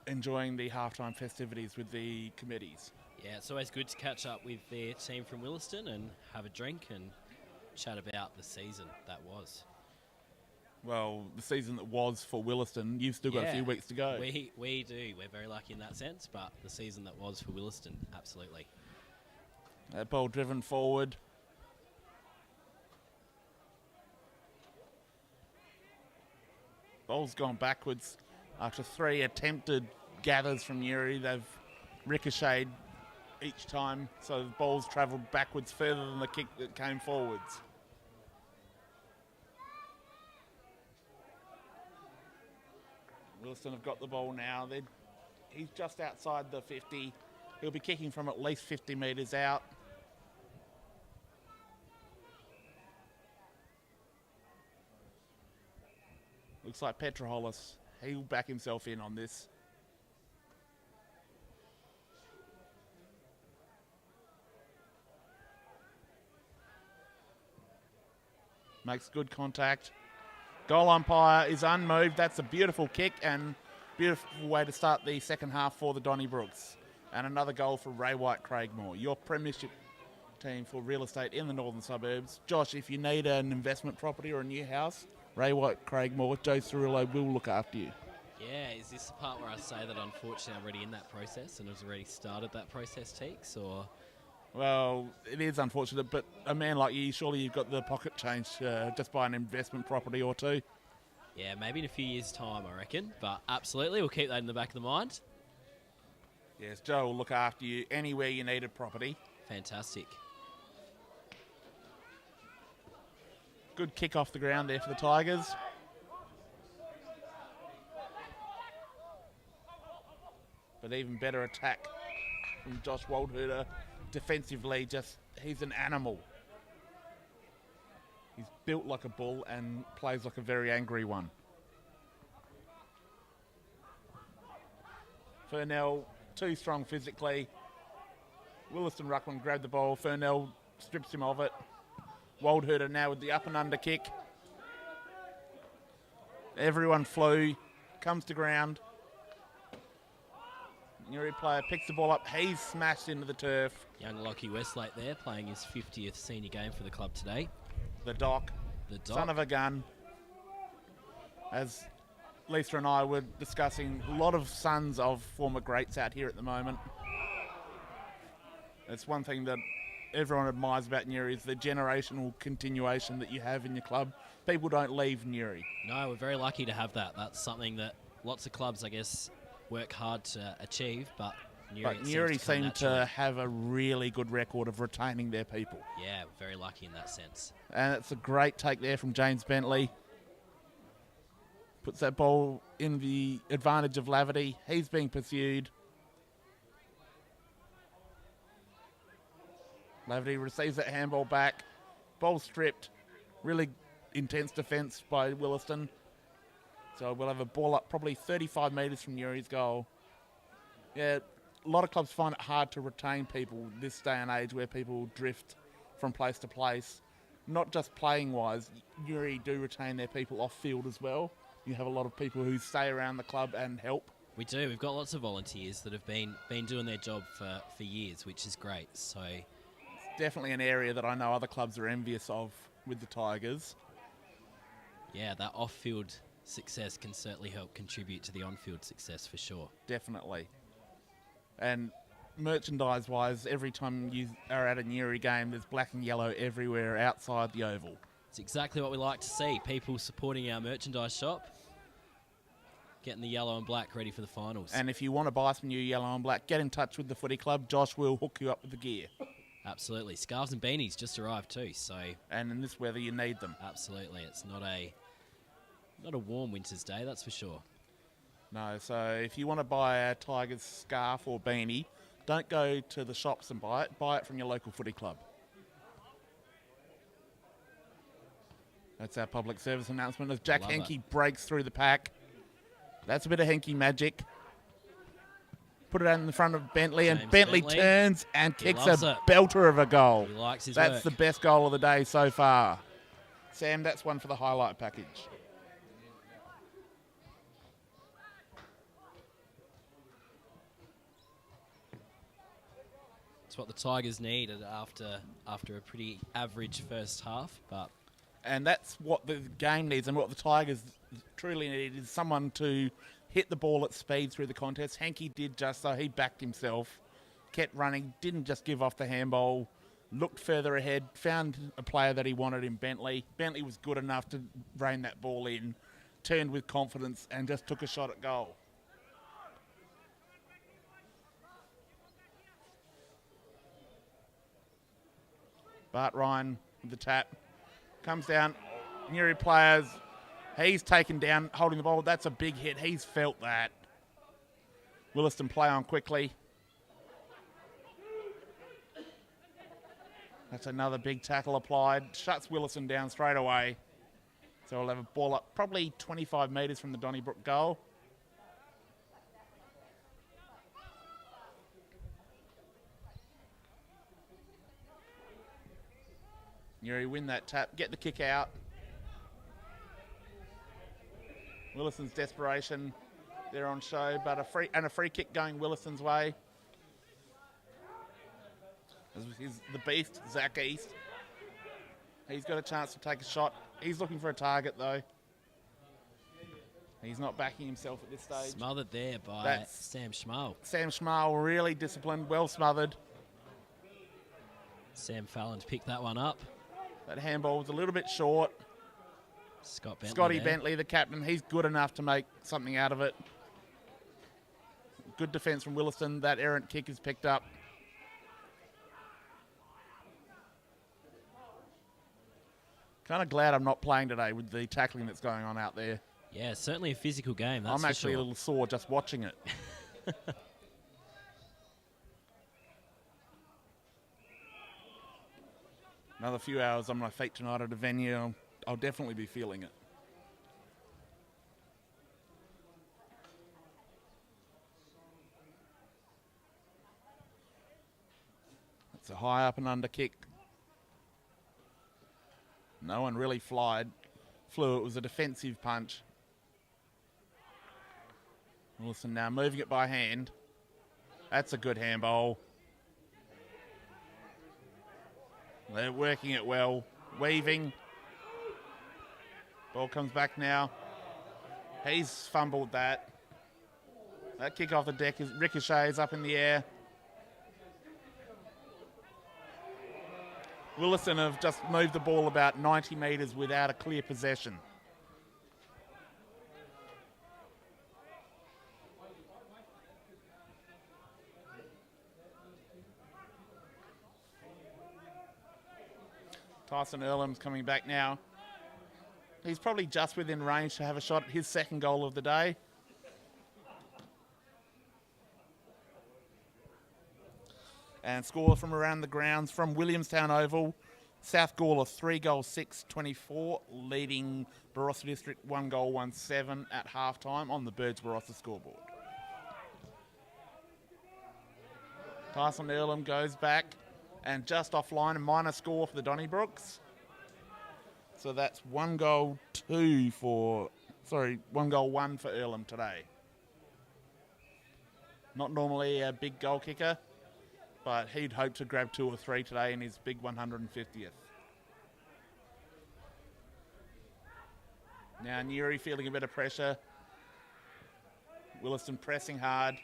enjoying the halftime festivities with the committees. Yeah, it's always good to catch up with their team from Willaston and have a drink and chat about the season that was. Well, the season that was for Willaston, you've still got a few weeks to go. We do. We're very lucky in that sense, but the season that was for Willaston, absolutely. That ball driven forward. Ball's gone backwards after 3 attempted gathers from Neary. They've ricocheted each time, so the ball's travelled backwards further than the kick that came forwards. Willaston have got the ball now. He's just outside the 50. He'll be kicking from at least 50 metres out. Looks like Petroholis. He'll back himself in on this. Makes good contact. Goal umpire is unmoved. That's a beautiful kick and beautiful way to start the second half for the Donnybrooks. And another goal for Ray White Craigmore, your premiership team for real estate in the northern suburbs. Josh, if you need an investment property or a new house, Ray White Craigmore, Joe Cirillo will look after you. Yeah, is this the part where I say that unfortunately I'm already in that process and has already started that process, Teeks, or...? Well, it is unfortunate, but a man like you, surely you've got the pocket change just buy an investment property or two. Yeah, maybe in a few years' time, I reckon. But absolutely, we'll keep that in the back of the mind. Yes, Joe will look after you anywhere you need a property. Fantastic. Good kick off the ground there for the Tigers. But even better attack from Josh Waldhuter. Defensively, he's an animal. He's built like a bull and plays like a very angry one. Furnell, too strong physically. Willaston Ruckman grabbed the ball. Furnell strips him of it. Waldhuter now with the up and under kick. Everyone flew, comes to ground. Neary player picks the ball up. He's smashed into the turf. Young Lockie Westlake there playing his 50th senior game for the club today. The Doc. Son of a gun. As Lisa and I were discussing, a lot of sons of former greats out here at the moment. It's one thing that everyone admires about Neary is the generational continuation that you have in your club. People don't leave Neary. No, we're very lucky to have that. That's something that lots of clubs, I guess, work hard to achieve, but Neary seem to have a really good record of retaining their people. Yeah, very lucky in that sense. And it's a great take there from James Bentley. Puts that ball in the advantage of Laverty. He's being pursued. Laverty receives that handball back. Ball stripped. Really intense defence by Willaston. So we'll have a ball up probably 35 metres from Neary's goal. Yeah, a lot of clubs find it hard to retain people this day and age where people drift from place to place. Not just playing-wise, Neary do retain their people off-field as well. You have a lot of people who stay around the club and help. We do. We've got lots of volunteers that have been doing their job for years, which is great. So it's definitely an area that I know other clubs are envious of with the Tigers. Yeah, that off-field success can certainly help contribute to the on-field success for sure. Definitely. And merchandise-wise, every time you are at a Neary game, there's black and yellow everywhere outside the oval. It's exactly what we like to see. People supporting our merchandise shop, getting the yellow and black ready for the finals. And if you want to buy some new yellow and black, get in touch with the footy club. Josh will hook you up with the gear. Absolutely. Scarves and beanies just arrived too. So. And in this weather, you need them. Absolutely. It's not a warm winter's day, that's for sure. No, so if you want to buy a Tigers scarf or beanie, don't go to the shops and buy it. Buy it from your local footy club. That's our public service announcement as Jack Henke breaks through the pack. That's a bit of Henke magic. Put it out in the front of Bentley, and Bentley turns and kicks a belter of a goal. He likes his That's work. the best goal of the day so far. Sam, that's one for the highlight package. It's what the Tigers needed after a pretty average first half, and that's what the game needs, and what the Tigers truly need is someone to hit the ball at speed through the contest. Henke did just so. He backed himself, kept running, didn't just give off the handball, looked further ahead, found a player that he wanted in Bentley. Bentley was good enough to rein that ball in. turned with confidence and just took a shot at goal. Bart Ryan with the tap. Comes down. Neary players. He's taken down, holding the ball. That's a big hit. He's felt that. Willaston play on quickly. That's another big tackle applied. Shuts Willaston down straight away. So we'll have a ball up probably 25 metres from the Donnybrook goal. Neary win that tap, get the kick out. Willaston's desperation, they're on show, but a free kick going Willaston's way. This is the beast, Zach East. He's got a chance to take a shot. He's looking for a target though. He's not backing himself at this stage. Smothered there by Sam Schmal. Sam Schmal, really disciplined, well smothered. Sam Fallon to pick that one up. That handball was a little bit short. Scotty Bentley, the captain, he's good enough to make something out of it. Good defence from Willaston. That errant kick is picked up. Kind of glad I'm not playing today with the tackling that's going on out there. Yeah, certainly a physical game. That's I'm actually a little sore just watching it. Another few hours on my feet tonight at a venue. I'll definitely be feeling it. It's a high up and under kick. No one really flew. It was a defensive punch. Wilson now moving it by hand. That's a good handball. They're working it well. Weaving. Ball comes back now. He's fumbled that. That kick off the deck is ricochets up in the air. Willaston have just moved the ball about 90 metres without a clear possession. Tyson Earlham's coming back now. He's probably just within range to have a shot at his second goal of the day. And score from around the grounds from Williamstown Oval. South Gawler 3-6-24, leading Barossa District 1-17 at halftime on the Birds Barossa scoreboard. Tyson Earlham goes back and just offline, a minor score for the Donnybrooks. So that's 1 goal 1 for Earlham today. Not normally a big goal kicker, but he'd hope to grab 2 or 3 today in his big 150th. Now Neary feeling a bit of pressure. Willaston pressing hard.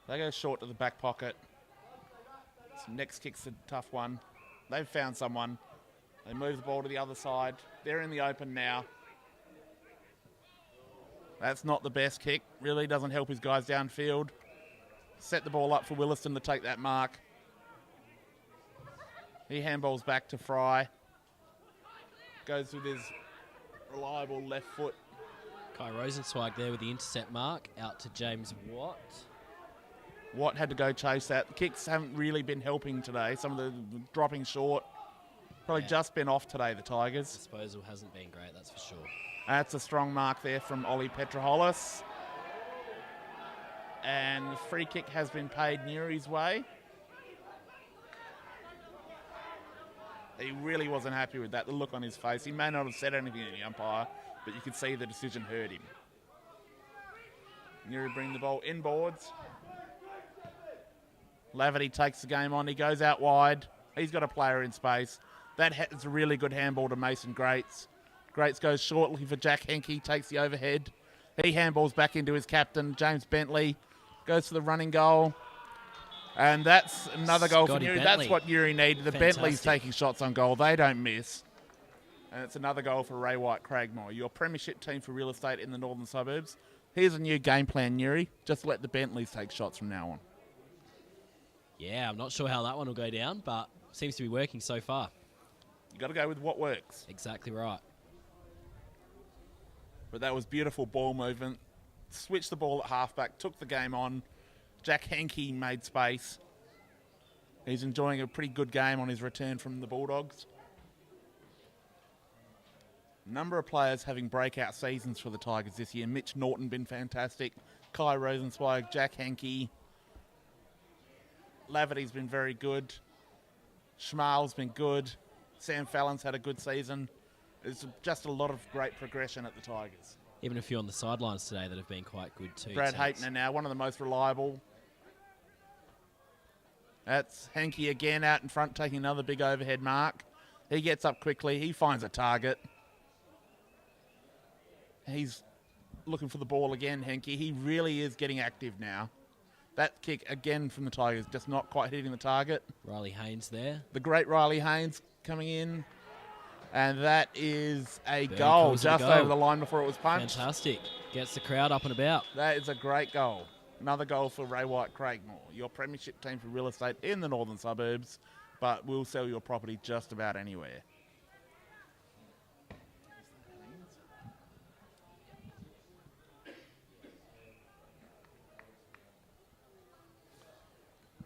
They go short to the back pocket. So next kick's a tough one. They've found someone. They move the ball to the other side. They're in the open now. That's not the best kick. Really doesn't help his guys downfield. Set the ball up for Willaston to take that mark. He handballs back to Fry. Goes with his reliable left foot. Kai Rosenzweig there with the intercept mark. Out to James Watt. Watt had to go chase that. The kicks haven't really been helping today. Some of the dropping short. Probably just been off today, the Tigers. Disposal hasn't been great, that's for sure. That's a strong mark there from Ollie Petroholis. And the free kick has been paid Neary's way. He really wasn't happy with that, the look on his face. He may not have said anything to the umpire, but you could see the decision hurt him. Neary bring the ball inboards. Laverty takes the game on. He goes out wide. He's got a player in space. That is a really good handball to Mason Grates. Grates goes short looking for Jack Henke, takes the overhead. He handballs back into his captain, James Bentley. Goes for the running goal. And that's another goal for Neary. That's what Neary needed. The Bentley's taking shots on goal. They don't miss. And it's another goal for Ray White Cragmore, your premiership team for real estate in the northern suburbs. Here's a new game plan, Neary. Just let the Bentleys take shots from now on. Yeah, I'm not sure how that one will go down, but seems to be working so far. You got to go with what works. Exactly right. But that was beautiful ball movement. Switched the ball at halfback, took the game on. Jack Henke made space. He's enjoying a pretty good game on his return from the Bulldogs. Number of players having breakout seasons for the Tigers this year. Mitch Norton been fantastic. Kai Rosenzweig, Jack Henke. Laverty's been very good. Schmal's been good. Sam Fallon's had a good season. It's just a lot of great progression at the Tigers. Even a few on the sidelines today that have been quite good too. Brad Haytner now, one of the most reliable. That's Henke again out in front, taking another big overhead mark. He gets up quickly. He finds a target. He's looking for the ball again, Henke. He really is getting active now. That kick again from the Tigers, just not quite hitting the target. Riley Haynes there. The great Riley Haynes coming in. And that is a Very goal close to the just goal. over the line before it was punched. Fantastic. Gets the crowd up and about. That is a great goal. Another goal for Ray White Cragmore, your premiership team for real estate in the northern suburbs, but we'll sell your property just about anywhere.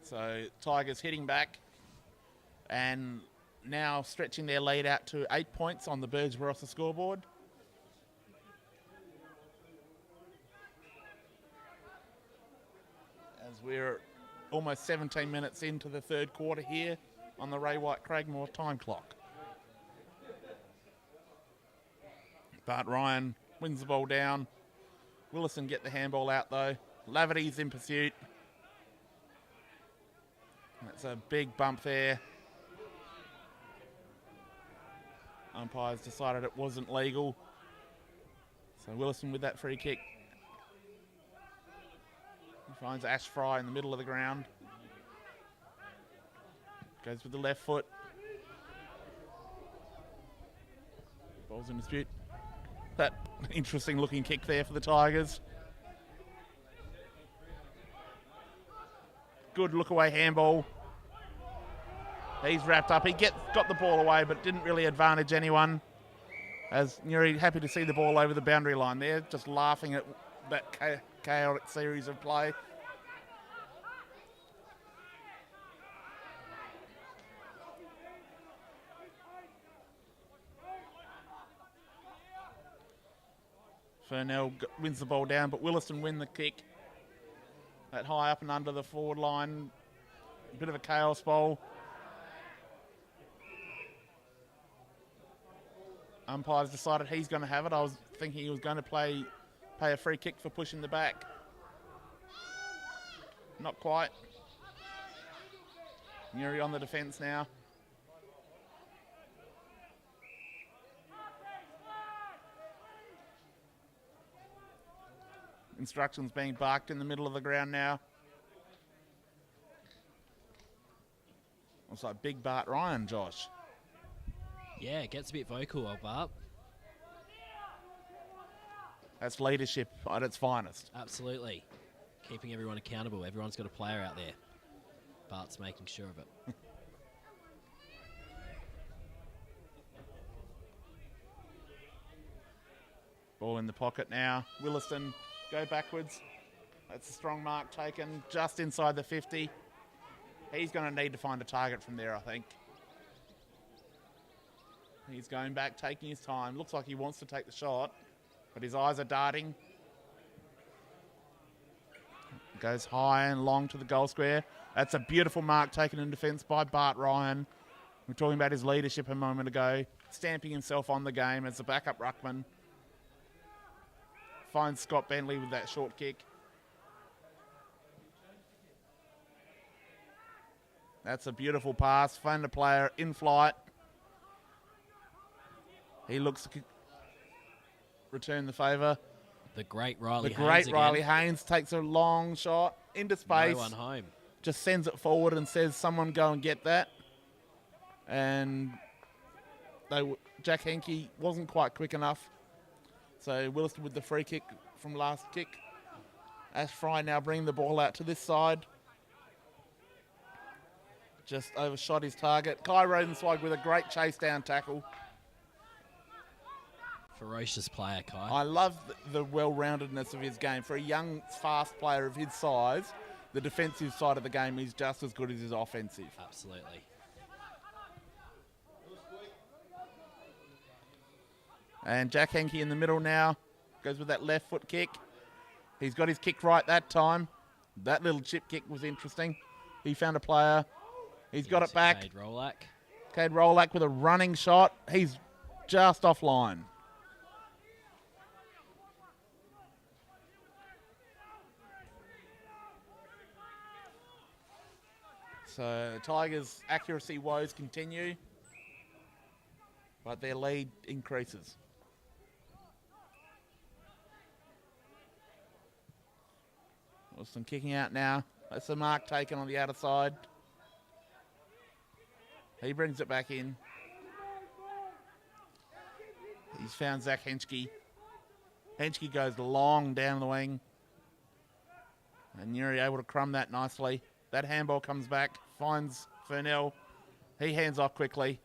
So Tigers hitting back and now stretching their lead out to 8 points on the Barossa scoreboard. As we're almost 17 minutes into the third quarter here on the Ray White Cragmore time clock. Bart Ryan wins the ball down. Willaston get the handball out though. Laverty's in pursuit. That's a big bump there. Umpires decided it wasn't legal. So Willaston with that free kick. He finds Ash Fry in the middle of the ground. Goes with the left foot. Ball's in dispute. That interesting looking kick there for the Tigers. Good look away handball. He's wrapped up. He got the ball away but didn't really advantage anyone. As Neary happy to see the ball over the boundary line there, just laughing at that chaotic series of play. Furnell wins the ball down, but Willaston win the kick. That high up and under the forward line. A bit of a chaos bowl. Umpires decided he's going to have it. I was thinking he was going to pay a free kick for pushing the back. Not quite. Neary on the defence now. Instructions being barked in the middle of the ground now. Looks like big Bart Ryan, Josh. Yeah, it gets a bit vocal, old Bart. That's leadership at its finest. Absolutely. Keeping everyone accountable. Everyone's got a player out there. Bart's making sure of it. Ball in the pocket now. Willaston go backwards. That's a strong mark taken just inside the 50. He's going to need to find a target from there, I think. He's going back, taking his time. Looks like he wants to take the shot, but his eyes are darting. Goes high and long to the goal square. That's a beautiful mark taken in defence by Bart Ryan. We were talking about his leadership a moment ago, stamping himself on the game as the backup ruckman. Finds Scott Bentley with that short kick. That's a beautiful pass. Found a player in flight. He looks to return the favour. The great Riley Haynes. The great again. Riley Haynes takes a long shot into space. No one home. Just sends it forward and says, someone go and get that. And they Jack Henke wasn't quite quick enough. So Willaston with the free kick from last kick. Ash Fry now bringing the ball out to this side. Just overshot his target. Kai Rosenzweig with a great chase down tackle. Ferocious player, Kai. I love the well-roundedness of his game. For a young, fast player of his size, the defensive side of the game is just as good as his offensive. Absolutely. And Jack Henke in the middle now. Goes with that left foot kick. He's got his kick right that time. That little chip kick was interesting. He found a player. He's got it back. Cade Rolack. Cade Rolack with a running shot. He's just offline. So Tigers' accuracy woes continue, but their lead increases. Wilson kicking out now. That's the mark taken on the outer side. He brings it back in. He's found Zach Henschke. Henschke goes long down the wing. And Neary able to crumb that nicely. That handball comes back, finds Fernell. He hands off quickly.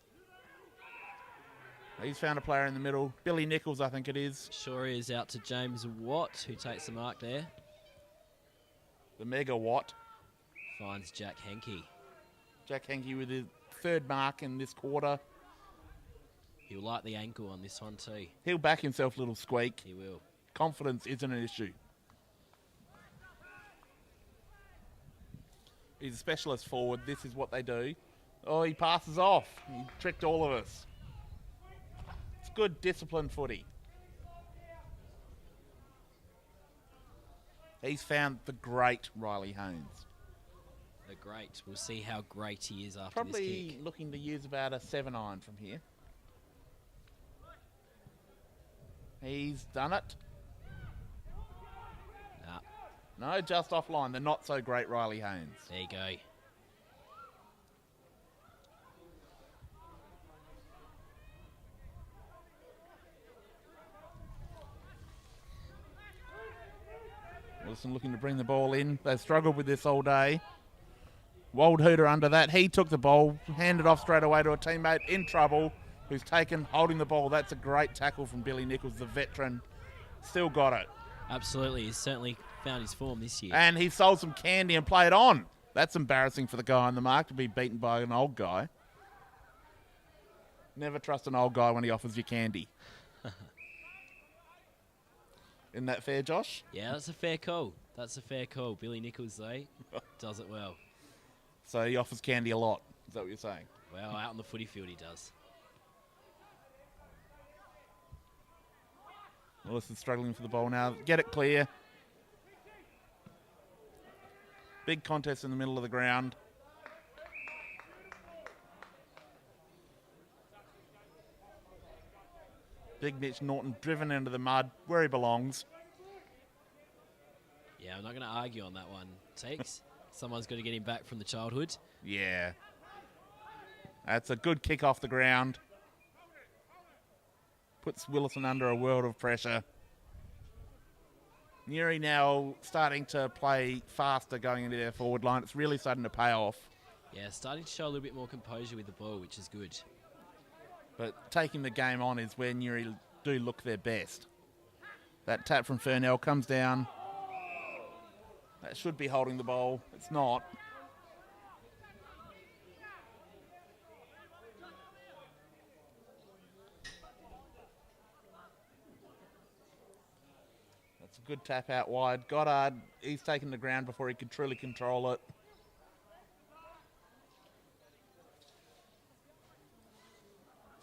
He's found a player in the middle. Billy Nichols, I think it is. Sure is out to James Watt, who takes the mark there. The Mega Watt. Finds Jack Henke. Jack Henke with his third mark in this quarter. He'll like the ankle on this one too. He'll back himself a little squeak. He will. Confidence isn't an issue. He's a specialist forward. This is what they do. Oh, he passes off. He tricked all of us. It's good disciplined footy. He's found the great Riley Haynes. The great. We'll see how great he is after Probably this kick. looking to use about a 7-iron from here. He's done it. Nah, No, just offline. The not so great Riley Haynes. there you go. Wilson looking to bring the ball in. They've struggled with this all day. Waldhooter under that. He took the ball, handed off straight away to a teammate in trouble who's holding the ball. That's a great tackle from Billy Nichols, the veteran. Still got it. Absolutely. He's certainly found his form this year. And he sold some candy and played on. That's embarrassing for the guy on the mark to be beaten by an old guy. Never trust an old guy when he offers you candy. Isn't that fair, Josh? Yeah, that's a fair call. That's a fair call. Billy Nichols, though, does it well. So he offers candy a lot. Is that what you're saying? Well, out on the footy field he does. Williston's struggling for the ball now. Get it clear. Big contest in the middle of the ground. Big Mitch Norton driven into the mud where he belongs. Yeah, I'm not going to argue on that one, Teeks. Someone's got to get him back from the childhood. Yeah. That's a good kick off the ground. Puts Williston under a world of pressure. Neary now starting to play faster going into their forward line. It's really starting to pay off. Yeah, starting to show a little bit more composure with the ball, which is good. But taking the game on is where Neary do look their best. That tap from Fernell comes down. That should be holding the ball. It's not. That's a good tap out wide. Goddard, he's taken the ground before he could truly control it.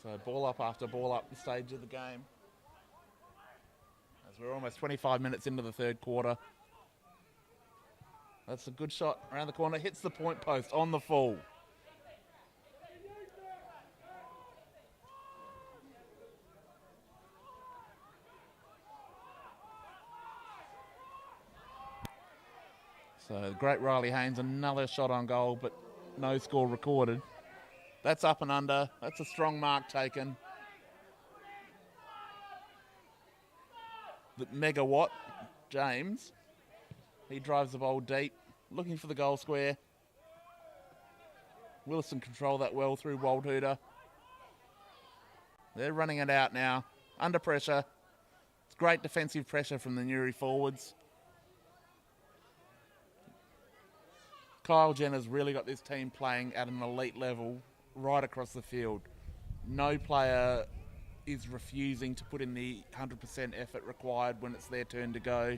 So ball up after ball up the stage of the game. As we're almost 25 minutes into the third quarter. That's a good shot around the corner. Hits the point post on the full. So great Riley Haynes, another shot on goal, but no score recorded. That's up and under. That's a strong mark taken. the megawatt, James. He drives the ball deep, looking for the goal square. Willaston control that well through Waldhooter. They're running it out now, under pressure. It's great defensive pressure from the Neary forwards. Kyle Jenner's really got this team playing at an elite level right across the field. No player is refusing to put in the 100% effort required when it's their turn to go.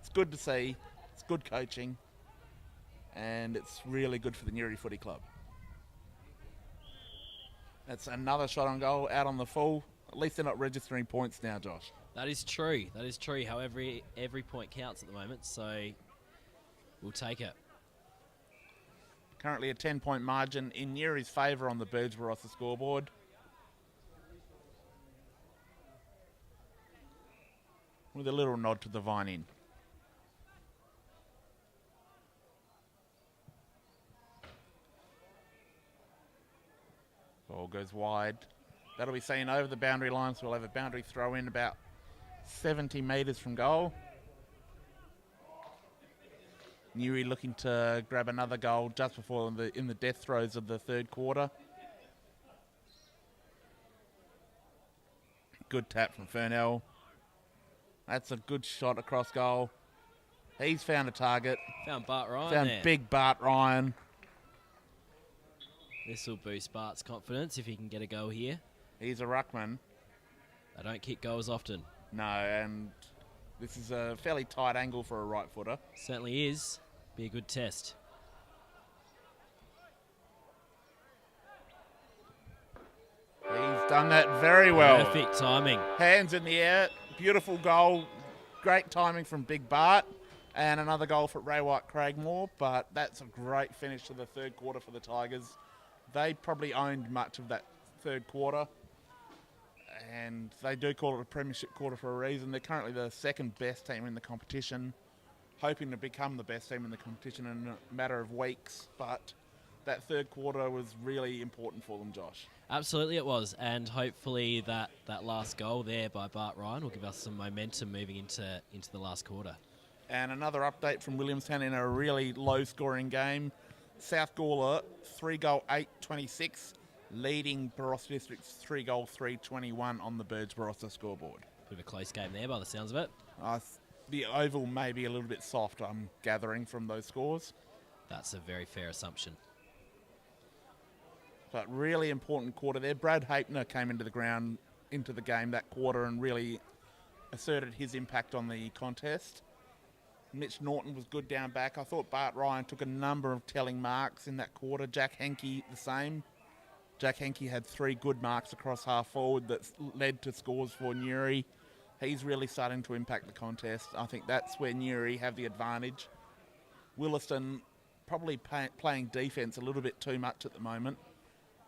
It's good to see. It's good coaching. And it's really good for the Neary Footy Club. That's another shot on goal out on the full. At least they're not registering points now, Josh. That is true. That is true. However, every point counts at the moment, so we'll take it. Currently a 10-point margin in Neary's favour on the Barossa scoreboard. With a little nod to the Vine Inn. Ball goes wide. That'll be seen over the boundary line, so we'll have a boundary throw in about 70 metres from goal. Neary looking to grab another goal just before in the death throes of the third quarter. Good tap from Fernell. That's a good shot across goal. He's found a target. Found Bart Ryan Found there. big Bart Ryan. This will boost Bart's confidence if he can get a goal here. He's a ruckman. They don't kick goals often. No, and this is a fairly tight angle for a right footer. Certainly is. Be a good test. He's done that very well. Perfect timing. Hands in the air. Beautiful goal. Great timing from Big Bart. And another goal for Ray White Craigmore. But that's a great finish to the third quarter for the Tigers. They probably owned much of that third quarter. And they do call it a premiership quarter for a reason. They're currently the second best team in the competition, hoping to become the best team in the competition in a matter of weeks. But that third quarter was really important for them, Josh. Absolutely it was. And hopefully that last goal there by Bart Ryan will give us some momentum moving into the last quarter. And another update from Williamstown in a really low-scoring game. South Gawler, 3-goal 8-26, leading Barossa District's 3-goal 3-21 on the Barossa scoreboard. Bit of a close game there by the sounds of it. The oval may be a little bit soft, I'm gathering from those scores. That's a very fair assumption. But really important quarter there. Brad Hapner came into the game that quarter and really asserted his impact on the contest. Mitch Norton was good down back. I thought Bart Ryan took a number of telling marks in that quarter. Jack Henke the same. Jack Henke had 3 good marks across half forward that led to scores for Neary. He's really starting to impact the contest. I think that's where Neary have the advantage. Willaston probably playing defence a little bit too much at the moment.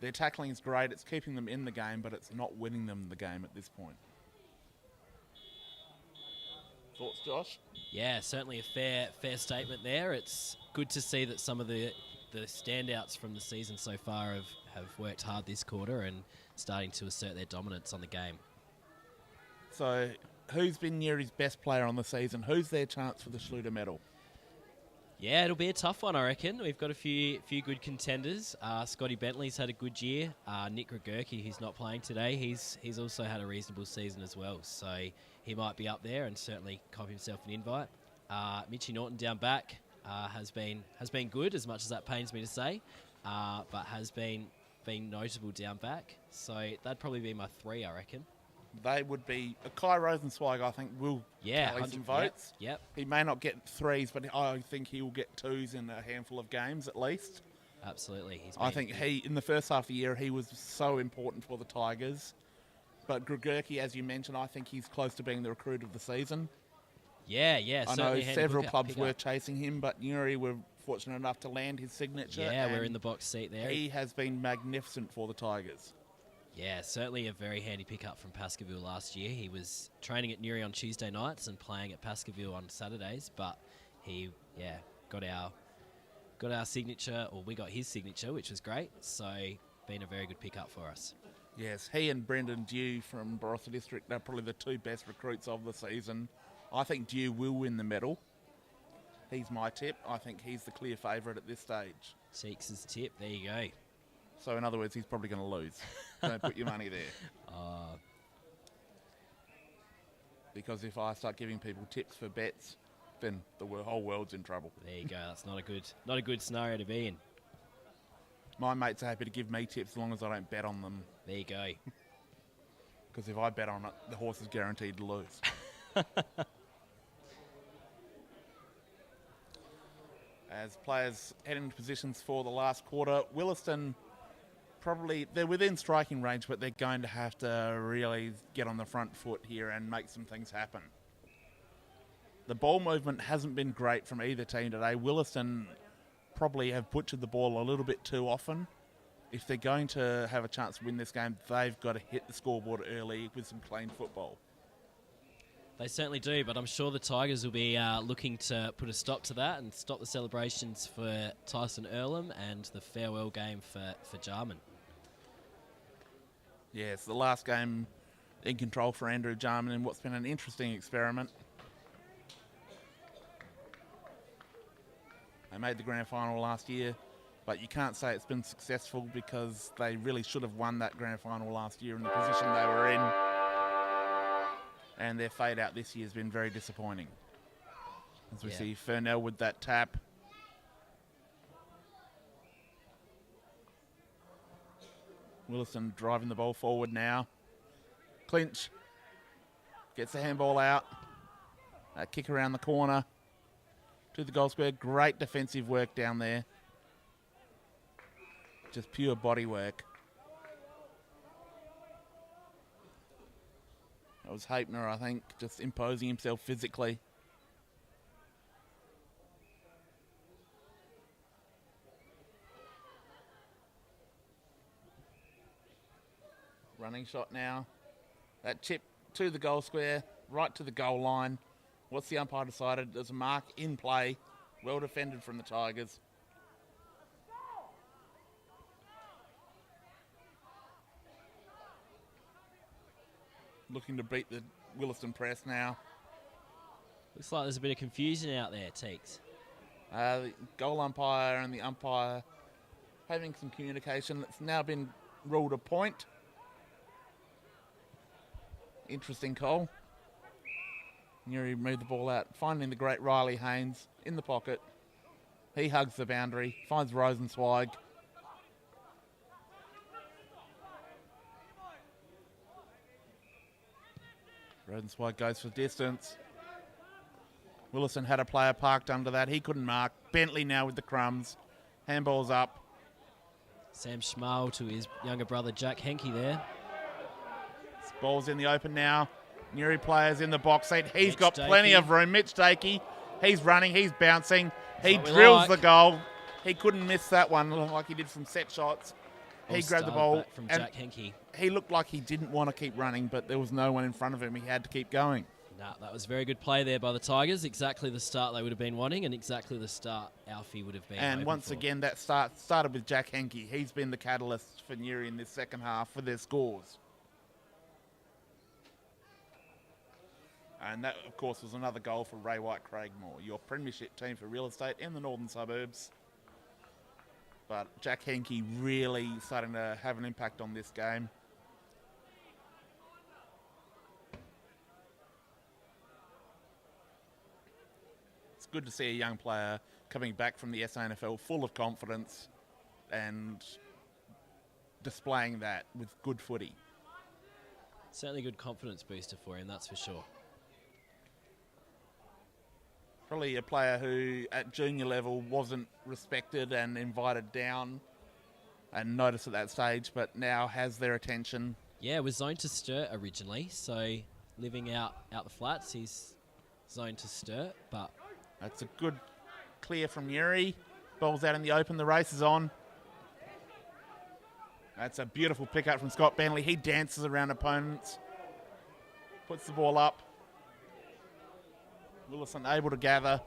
Their tackling is great. It's keeping them in the game, but it's not winning them the game at this point. Thoughts, Josh? Yeah, certainly a fair statement there. It's good to see that some of the standouts from the season so far have worked hard this quarter and starting to assert their dominance on the game. So, who's been Neary's best player on the season? Who's their chance for the Schluter medal? Yeah, it'll be a tough one, I reckon. We've got a few good contenders. Scotty Bentley's had a good year. Nick Gregurki, who's not playing today, he's also had a reasonable season as well. So he might be up there and certainly cop himself an invite. Mitchie Norton down back has been good, as much as that pains me to say, but has been notable down back. So that'd probably be my 3, I reckon. They would be Kai Rosenzweig, I think, will tally some votes. Yep. He may not get 3s, but I think he will get 2s in a handful of games at least. Absolutely. I think in the first half of the year, he was so important for the Tigers. But Gregurki, as you mentioned, I think he's close to being the recruit of the season. Yeah. I know several clubs were chasing him, but Neary were fortunate enough to land his signature. Yeah, we're in the box seat there. He has been magnificent for the Tigers. Yeah, certainly a very handy pickup from Pascaville last year. He was training at Neary on Tuesday nights and playing at Pascaville on Saturdays, but he got our signature, or we got his signature, which was great. So been a very good pickup for us. Yes, he and Brendan Dew from Barossa District are probably the 2 best recruits of the season. I think Dew will win the medal. He's my tip. I think he's the clear favourite at this stage. Cheeks' tip. There you go. So, in other words, he's probably going to lose. Don't put your money there. Because if I start giving people tips for bets, then the whole world's in trouble. There you go. That's not a good scenario to be in. My mates are happy to give me tips as long as I don't bet on them. There you go. Because if I bet on it, the horse is guaranteed to lose. As players head into positions for the last quarter, Willaston they're within striking range, but they're going to have to really get on the front foot here and make some things happen. The ball movement hasn't been great from either team today. Willaston probably have butchered the ball a little bit too often. If they're going to have a chance to win this game, they've got to hit the scoreboard early with some clean football. They certainly do, but I'm sure the Tigers will be looking to put a stop to that and stop the celebrations for Tyson Earlham and the farewell game for Jarman. Yeah, it's the last game in control for Andrew Jarman in what's been an interesting experiment. They made the grand final last year, but you can't say it's been successful because they really should have won that grand final last year in the position they were in. And their fade out this year has been very disappointing. As we see Furnell with that tap. Willaston driving the ball forward now. Clinch gets the handball out. A kick around the corner to the goal square. Great defensive work down there. Just pure body work. That was Hapner, I think, just imposing himself physically. Running shot now. That chip to the goal square, right to the goal line. What's the umpire decided? There's a mark in play. Well defended from the Tigers. Looking to beat the Willaston press now. Looks like there's a bit of confusion out there, Teeks. The goal umpire and the umpire having some communication. It's now been ruled a point. Interesting call. Neary moved the ball out, finding the great Riley Haynes in the pocket. He hugs the boundary, finds Rosenzweig. Rosenzweig goes for distance. Willaston had a player parked under that. He couldn't mark. Bentley now with the crumbs. Handball's up. Sam Schmal to his younger brother Jack Henke there. Ball's in the open now. Neary players in the box seat. He's Mitch got plenty Dakey. of room. Mitch Dakey. He's running. He's bouncing. He drills the goal. He couldn't miss that one like he did from set shots. He grabbed the ball from and Jack Henke. he looked like he didn't want to keep running, but there was no one in front of him. He had to keep going. Nah, that was very good play there by the Tigers. Exactly the start they would have been wanting and exactly the start Alfie would have been And hoping once for. again, that started with Jack Henke. He's been the catalyst for Neary in this second half for their scores. And that, of course, was another goal for Ray White Craigmore, your premiership team for real estate in the northern suburbs. But Jack Henke really starting to have an impact on this game. It's good to see a young player coming back from the SANFL full of confidence and displaying that with good footy. Certainly a good confidence booster for him, that's for sure. Probably a player who at junior level wasn't respected and invited down and noticed at that stage, but now has their attention. Yeah, was zoned to Sturt originally, so living out the flats, he's zoned to Sturt, but... That's a good clear from Neary. Ball's out in the open, the race is on. That's a beautiful pick up from Scott Bentley. He dances around opponents, puts the ball up. Willaston able to gather.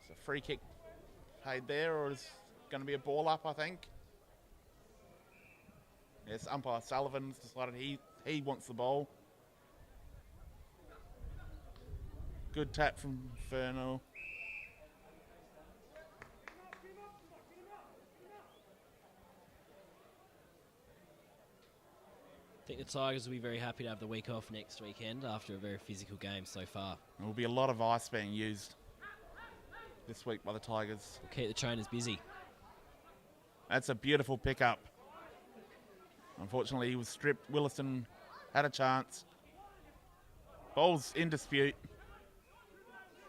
It's a free kick paid there, or is going to be a ball up, I think. Yes, umpire Sullivan's decided he wants the ball. Good tap from Fernal. I think the Tigers will be very happy to have the week off next weekend after a very physical game so far. There will be a lot of ice being used this week by the Tigers. We'll keep the trainers busy. That's a beautiful pickup. Unfortunately, he was stripped. Willaston had a chance. Ball's in dispute.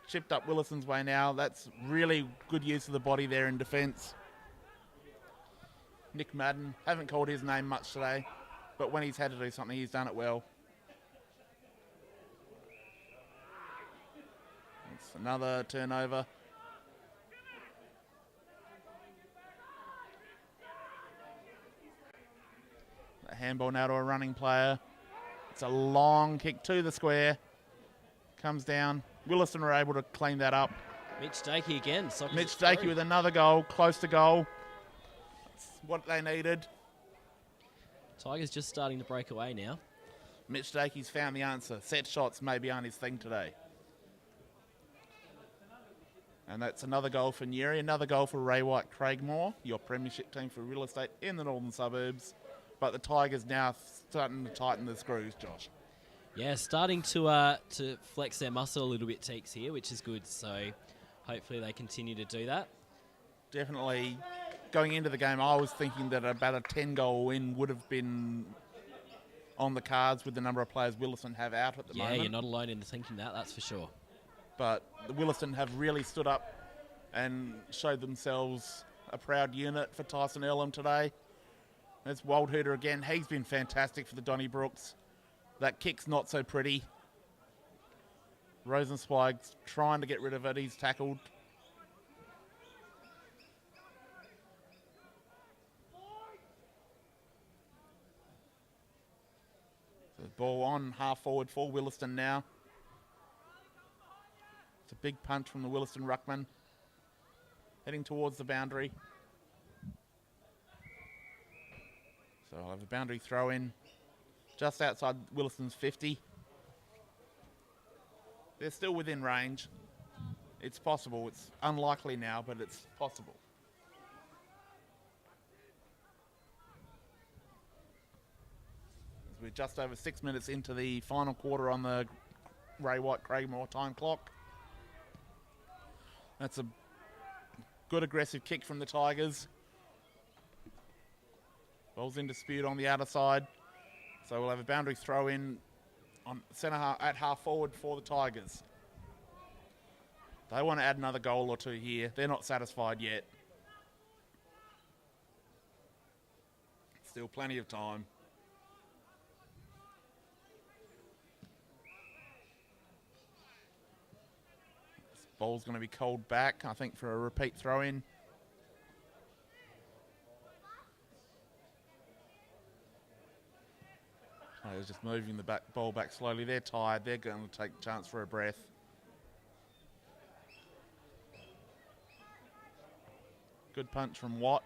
Chipped up Willaston's way now. That's really good use of the body there in defence. Nick Madden, haven't called his name much today, but when he's had to do something, he's done it well. It's another turnover. A handball now to a running player. It's a long kick to the square. Comes down. Willaston were able to clean that up. Mitch Dakey again. Mitch Dakey with another goal, close to goal. That's what they needed. Tigers just starting to break away now. Mitch Dakey's found the answer. Set shots maybe aren't his thing today. And that's another goal for Neary, another goal for Ray White Craigmore, your premiership team for real estate in the northern suburbs. But the Tigers now starting to tighten the screws, Josh. Yeah, starting to flex their muscle a little bit, Teeks here, which is good. So hopefully they continue to do that. Definitely going into the game, I was thinking that about a 10-goal win would have been on the cards with the number of players Willaston have out at the moment. Yeah, you're not alone in thinking that, that's for sure. But the Willaston have really stood up and showed themselves a proud unit for Tyson Elam today. There's Waldhooter again. He's been fantastic for the Donnybrooks. That kick's not so pretty. Rosenzweig's trying to get rid of it. He's tackled. So the ball on half forward for Willaston now. It's a big punch from the Willaston ruckman. Heading towards the boundary. So I'll have a boundary throw in just outside Willaston's 50. They're still within range. It's possible. It's unlikely now, but it's possible. As we're just over 6 minutes into the final quarter on the Ray White Craigmore time clock. That's a good aggressive kick from the Tigers. Ball's in dispute on the outer side. So we'll have a boundary throw in on centre half, at half forward for the Tigers. They want to add another goal or two here. They're not satisfied yet. Still plenty of time. This ball's going to be called back, I think, for a repeat throw in. They're just moving the ball back slowly. They're tired. They're going to take a chance for a breath. Good punch from Watt.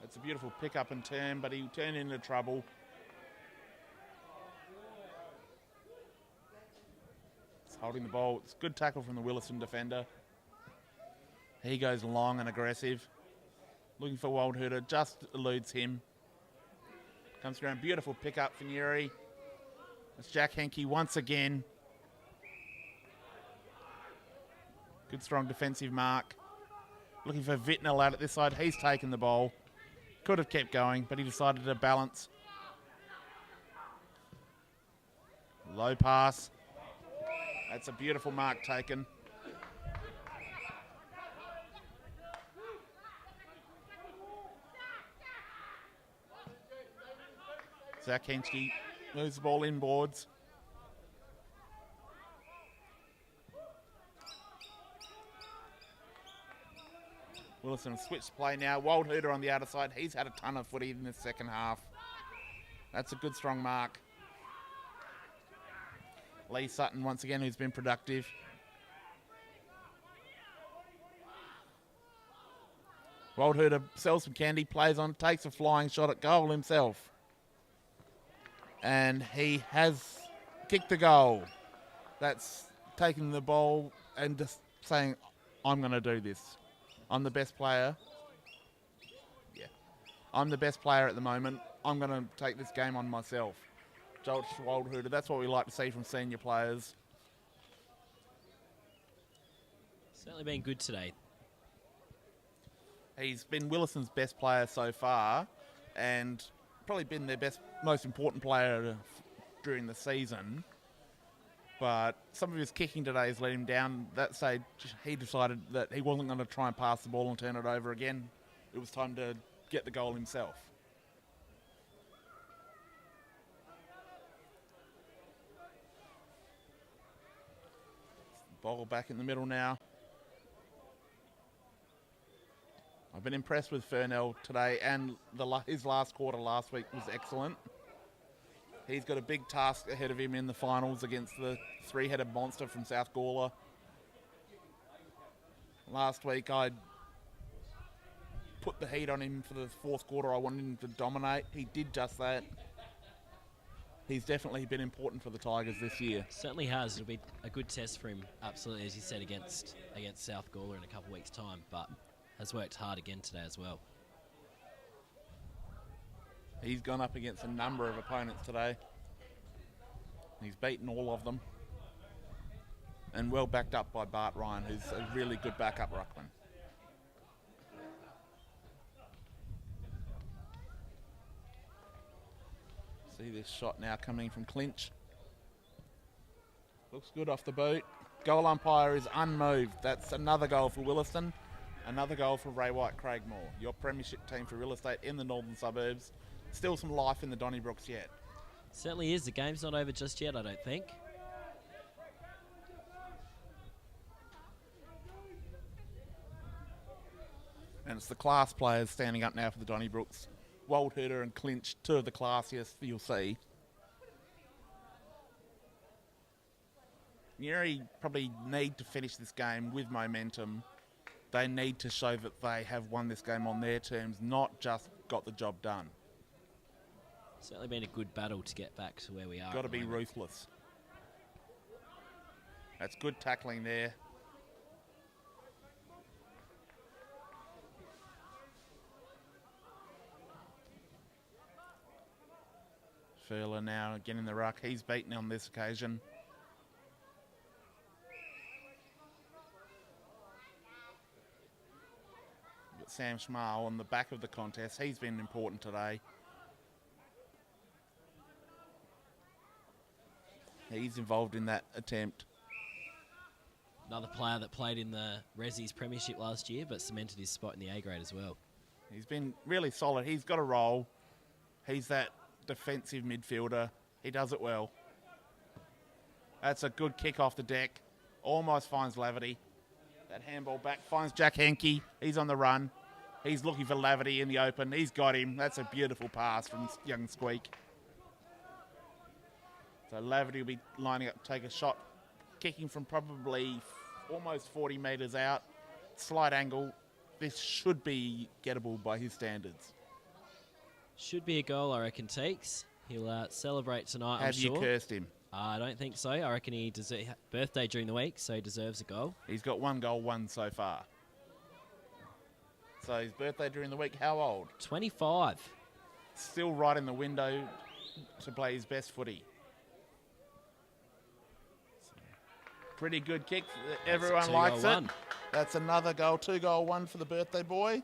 It's a beautiful pick up and turn, but he turned into trouble. It's holding the ball. It's a good tackle from the Willaston defender. He goes long and aggressive. Looking for Waldhooter, just eludes him. Comes around, beautiful pick up for Neary. It's Jack Henke once again. Good strong defensive mark. Looking for Vitnell out at this side. He's taken the ball. Could have kept going, but he decided to balance. Low pass. That's a beautiful mark taken. Zach Henschke moves the ball inboards. Willaston switched play now. Waldhooter on the outer side. He's had a ton of footy in the second half. That's a good strong mark. Lee Sutton once again, who's been productive. Waldhooter sells some candy, plays on, takes a flying shot at goal himself. And he has kicked a goal. That's taking the ball and just saying, I'm going to do this. I'm the best player. Yeah. I'm the best player at the moment. I'm going to take this game on myself. Joel Schwaldhuter, that's what we like to see from senior players. Certainly been good today. He's been Willaston's best player so far and probably been their most important player during the season. But some of his kicking today has let him down. That stage, he decided that he wasn't going to try and pass the ball and turn it over again. It was time to get the goal himself. Ball back in the middle now. I've been impressed with Furnell today, and his last quarter last week was excellent. He's got a big task ahead of him in the finals against the three-headed monster from South Gawler. Last week I put the heat on him for the fourth quarter. I wanted him to dominate. He did just that. He's definitely been important for the Tigers this year. Certainly has. It'll be a good test for him, absolutely, as you said, against South Gawler in a couple of weeks' time, but has worked hard again today as well. He's gone up against a number of opponents today. He's beaten all of them. And well backed up by Bart Ryan, who's a really good backup ruckman. See this shot now coming from clinch. Looks good off the boot. Goal umpire is unmoved. That's another goal for Willaston. Another goal for Ray White Craigmore. Your premiership team for real estate in the northern suburbs. Still some life in the Donnybrooks yet. Certainly is. The game's not over just yet, I don't think. And it's the class players standing up now for the Donnybrooks. Waldhuter and Clinch, two of the classiest you'll see. Neary probably need to finish this game with momentum. They need to show that they have won this game on their terms, not just got the job done. Certainly been a good battle to get back to where we are. Got to be ruthless. That's good tackling there. Furler now again in the ruck. He's beaten on this occasion. Got Sam Schmal on the back of the contest. He's been important today. He's involved in that attempt. Another player that played in the Resi's Premiership last year, but cemented his spot in the A grade as well. He's been really solid. He's got a role. He's that defensive midfielder. He does it well. That's a good kick off the deck. Almost finds Laverty. That handball back finds Jack Henke. He's on the run. He's looking for Laverty in the open. He's got him. That's a beautiful pass from young Squeak. So Laverty will be lining up to take a shot, kicking from probably almost 40 metres out. Slight angle. This should be gettable by his standards. Should be a goal, I reckon, Teeks. He'll celebrate tonight, Have I'm sure. you cursed him? I don't think so. I reckon he birthday during the week, so he deserves a goal. He's got one goal, one so far. So his birthday during the week, how old? 25. Still right in the window to play his best footy. Pretty good kick. Everyone likes it. That's another goal, 2-goal-1 for the birthday boy.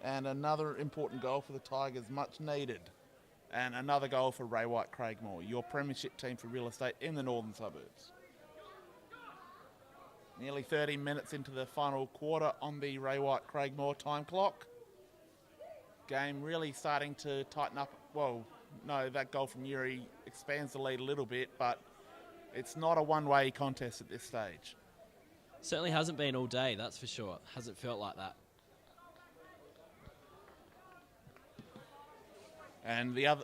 And another important goal for the Tigers, much needed. And another goal for Ray White Craigmore, your premiership team for real estate in the northern suburbs. Nearly 30 minutes into the final quarter on the Ray White Craigmore time clock. Game really starting to tighten up. Well, no, that goal from Neary expands the lead a little bit, but it's not a one-way contest at this stage. Certainly hasn't been all day, that's for sure. Hasn't felt like that. And the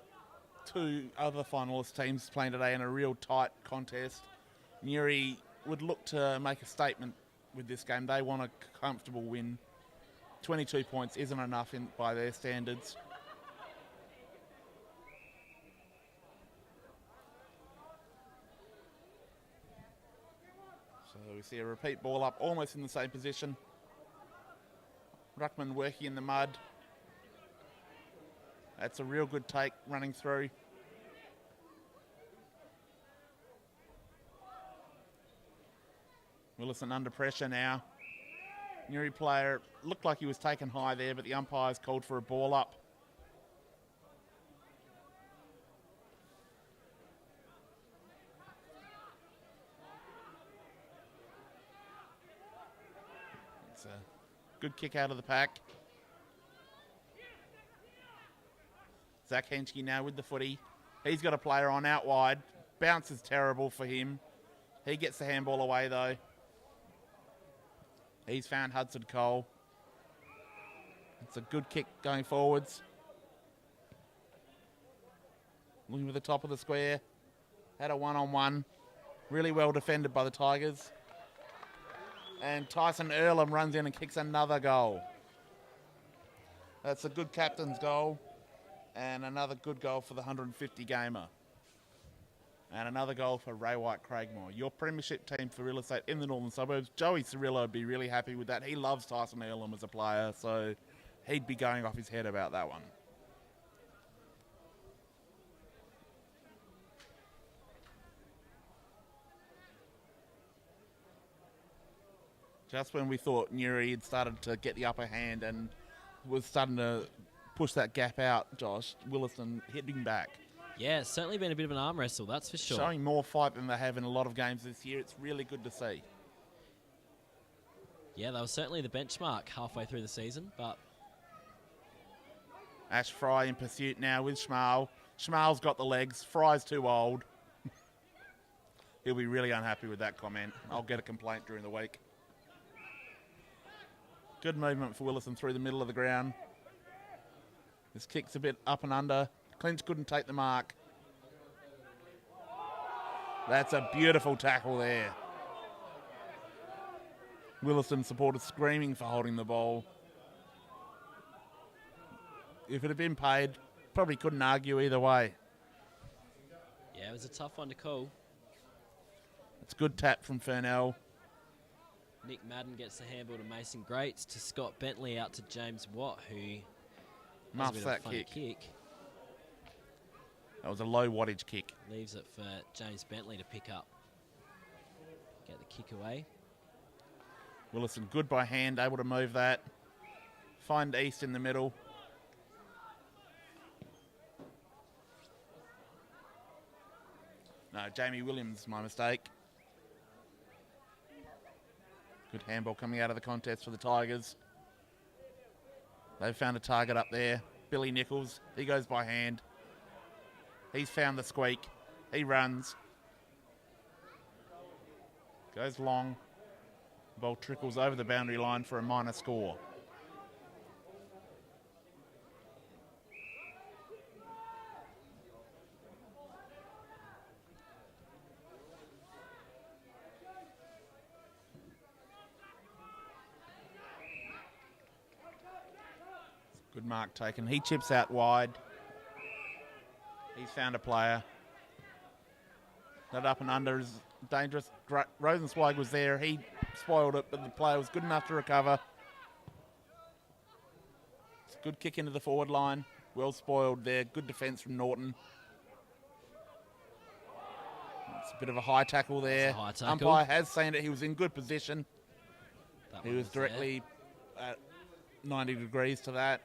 two other finalist teams playing today in a real tight contest. Neary would look to make a statement with this game. They want a comfortable win. 22 points isn't enough by their standards. see a repeat ball up, almost in the same position. Ruckman working in the mud. That's a real good take running through. Willaston under pressure now. Neary player looked like he was taken high there, but the umpire's called for a ball up. It's a good kick out of the pack. Zach Henschke now with the footy. He's got a player on out wide. Bounce is terrible for him. He gets the handball away though. He's found Hudson Cole. It's a good kick going forwards. Looking for the top of the square. Had a one-on-one. Really well defended by the Tigers. And Tyson Earlham runs in and kicks another goal. That's a good captain's goal. And another good goal for the 150 gamer. And another goal for Ray White Craigmore. Your premiership team for real estate in the northern suburbs. Joey Cirillo would be really happy with that. He loves Tyson Earlham as a player, so he'd be going off his head about that one. Just when we thought Neary had started to get the upper hand and was starting to push that gap out, Josh, Willaston hitting back. Yeah, it's certainly been a bit of an arm wrestle, that's for sure. Showing more fight than they have in a lot of games this year. It's really good to see. Yeah, that was certainly the benchmark halfway through the season, but... Ash Fry in pursuit now with Schmal. Schmal's got the legs. Fry's too old. He'll be really unhappy with that comment. I'll get a complaint during the week. Good movement for Willaston through the middle of the ground. This kick's a bit up and under. Clinch couldn't take the mark. That's a beautiful tackle there. Willaston supporters screaming for holding the ball. If it had been paid, probably couldn't argue either way. Yeah, it was a tough one to call. It's a good tap from Fernell. Nick Madden gets the handball to Mason Greats, to Scott Bentley out to James Watt, who muffs that kick. That was a low wattage kick. Leaves it for James Bentley to pick up. Get the kick away. Willaston good by hand, able to move that. Find East in the middle. No, Jamie Williams, my mistake. Good handball coming out of the contest for the Tigers. They've found a target up there. Billy Nichols, he goes by hand. He's found the squeak. He runs. Goes long. Ball trickles over the boundary line for a minor score. Good mark taken. He chips out wide. He's found a player. That up and under is dangerous. Rosenzweig was there. He spoiled it, but the player was good enough to recover. It's a good kick into the forward line. Well spoiled there. Good defence from Norton. It's a bit of a high tackle there. High tackle. Umpire has seen it. He was in good position. That He one was directly at 90 degrees to that.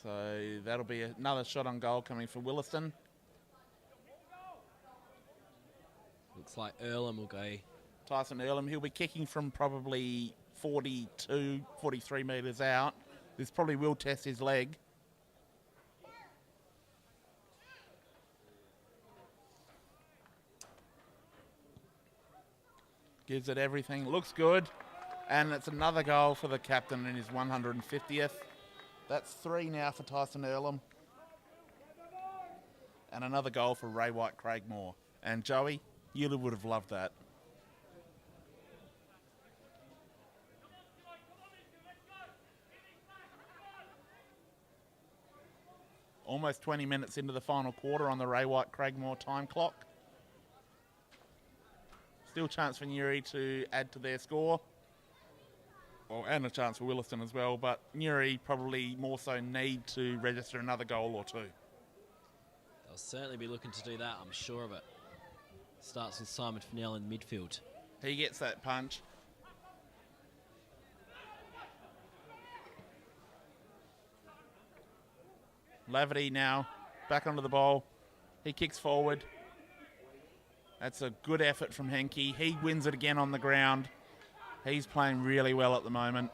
So that'll be another shot on goal coming for Willaston. Looks like Earlham will go. Tyson Earlham, he'll be kicking from probably 42, 43 metres out. This probably will test his leg. Gives it everything. Looks good. And it's another goal for the captain in his 150th. That's 3 now for Tyson Earlham. And another goal for Ray White Craigmore. And Joey, you would have loved that. Almost 20 minutes into the final quarter on the Ray White Craigmore time clock. Still chance for Neary to add to their score. Well, and a chance for Willaston as well, but Neary probably more so need to register another goal or two. They'll certainly be looking to do that, I'm sure of it. Starts with Simon Fennell in midfield. He gets that punch. Laverty now back onto the ball. He kicks forward. That's a good effort from Henke. He wins it again on the ground. He's playing really well at the moment.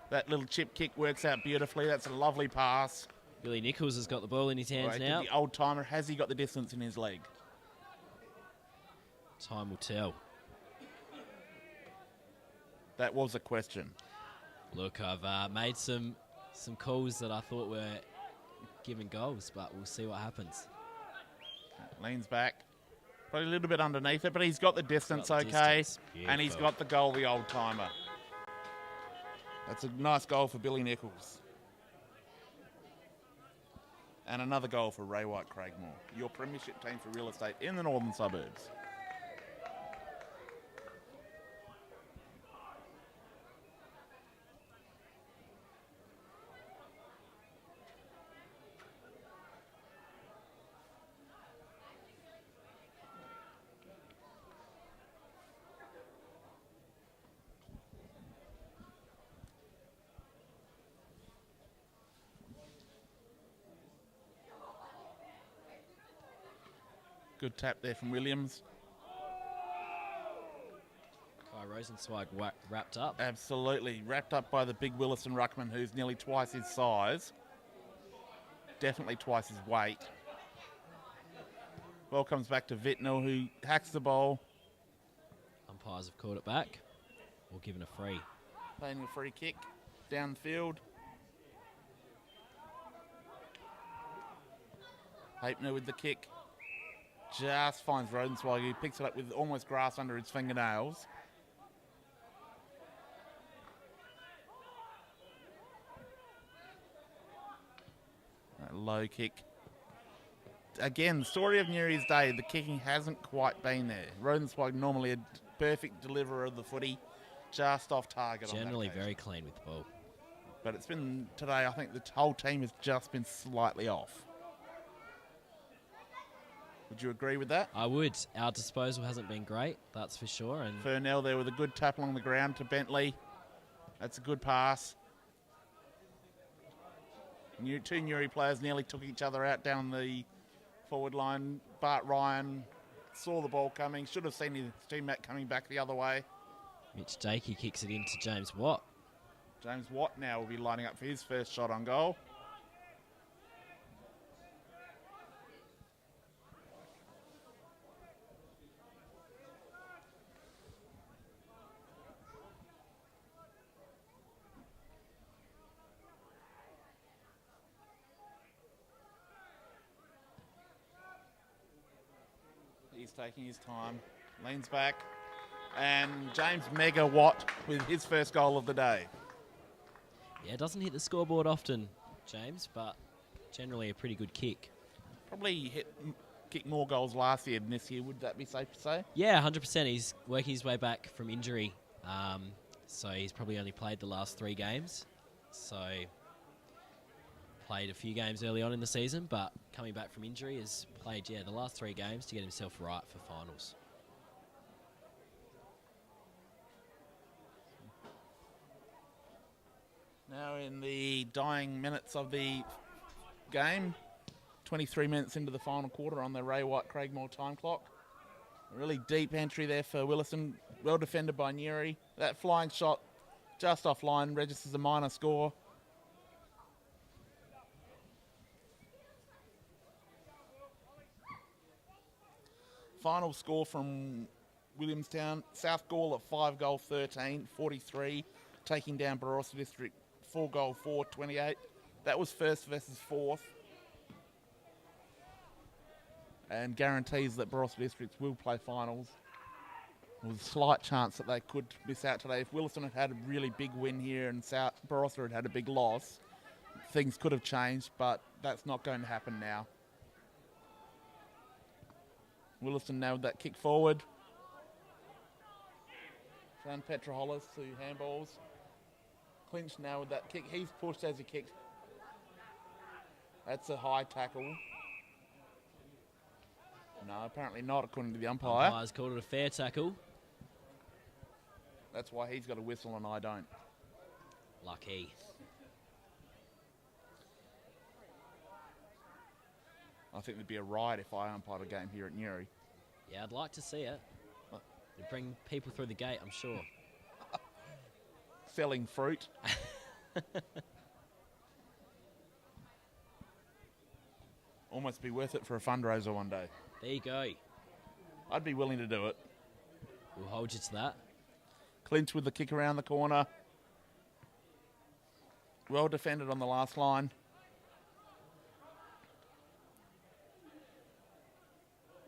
That little chip kick works out beautifully. That's a lovely pass. Billy Nichols has got the ball in his hands Right, now. the old timer, has he got the distance in his leg? Time will tell. That was a question. Look, I've made some calls that I thought were giving goals, but we'll see what happens. Leans back. Probably a little bit underneath it, but he's got the distance Got the okay. distance. And he's Beautiful. got the goal, the old timer. That's a nice goal for Billy Nichols. And another goal for Ray White Craigmore, your premiership team for real estate in the northern suburbs. Good tap there from Williams. Kai Rosenzweig wrapped up. Absolutely. Wrapped up by the big Willaston ruckman, who's nearly twice his size. Definitely twice his weight. Ball comes back to Vitnell, who hacks the ball. Umpires have called it back. Or given a free. Playing a free kick down the field. Hapner with the kick. Just finds Rosenzweig, who picks it up with almost grass under his fingernails. That low kick. Again, the story of Neary's day, the kicking hasn't quite been there. Rosenzweig normally a perfect deliverer of the footy, just off target. Generally on that very occasion. clean with the ball. But it's been today, I think the whole team has just been slightly off. Would you agree with that? I would. Our disposal hasn't been great, that's for sure. And Furnell there with a good tap along the ground to Bentley. That's a good pass. Two Neary players nearly took each other out down the forward line. Bart Ryan saw the ball coming, should have seen his teammate coming back the other way. Mitch Dakey kicks it into James Watt. James Watt now will be lining up for his first shot on goal. He's taking his time, leans back, and James Mega Watt with his first goal of the day. Yeah, doesn't hit the scoreboard often, James, but generally a pretty good kick. Probably kicked more goals last year than this year, would that be safe to say? Yeah, 100%. He's working his way back from injury, so he's probably only played the last 3 games. So played a few games early on in the season, but coming back from injury has played, the last 3 games to get himself right for finals. Now in the dying minutes of the game, 23 minutes into the final quarter on the Ray White Craigmore time clock. A really deep entry there for Willaston, well defended by Neary. That flying shot just offline registers a minor score. Final score from Williamstown, South Gawler 5-13, 43, taking down Barossa District 4-4, 28. That was first versus fourth. And guarantees that Barossa District will play finals. There was a slight chance that they could miss out today. If Willaston had had a really big win here and Barossa had had a big loss, things could have changed, but that's not going to happen now. Willaston now with that kick forward. Dan Petrohollis to handballs. Clinch now with that kick. He's pushed as he kicked. That's a high tackle. No, apparently not, according to the umpire. Umpire's called it a fair tackle. That's why he's got a whistle and I don't. Lucky. I think there'd be a riot if I umpired a game here at Neary. Yeah, I'd like to see it. It'd bring people through the gate, I'm sure. Selling fruit. Almost be worth it for a fundraiser one day. There you go. I'd be willing to do it. We'll hold you to that. Clinch with the kick around the corner. Well defended on the last line.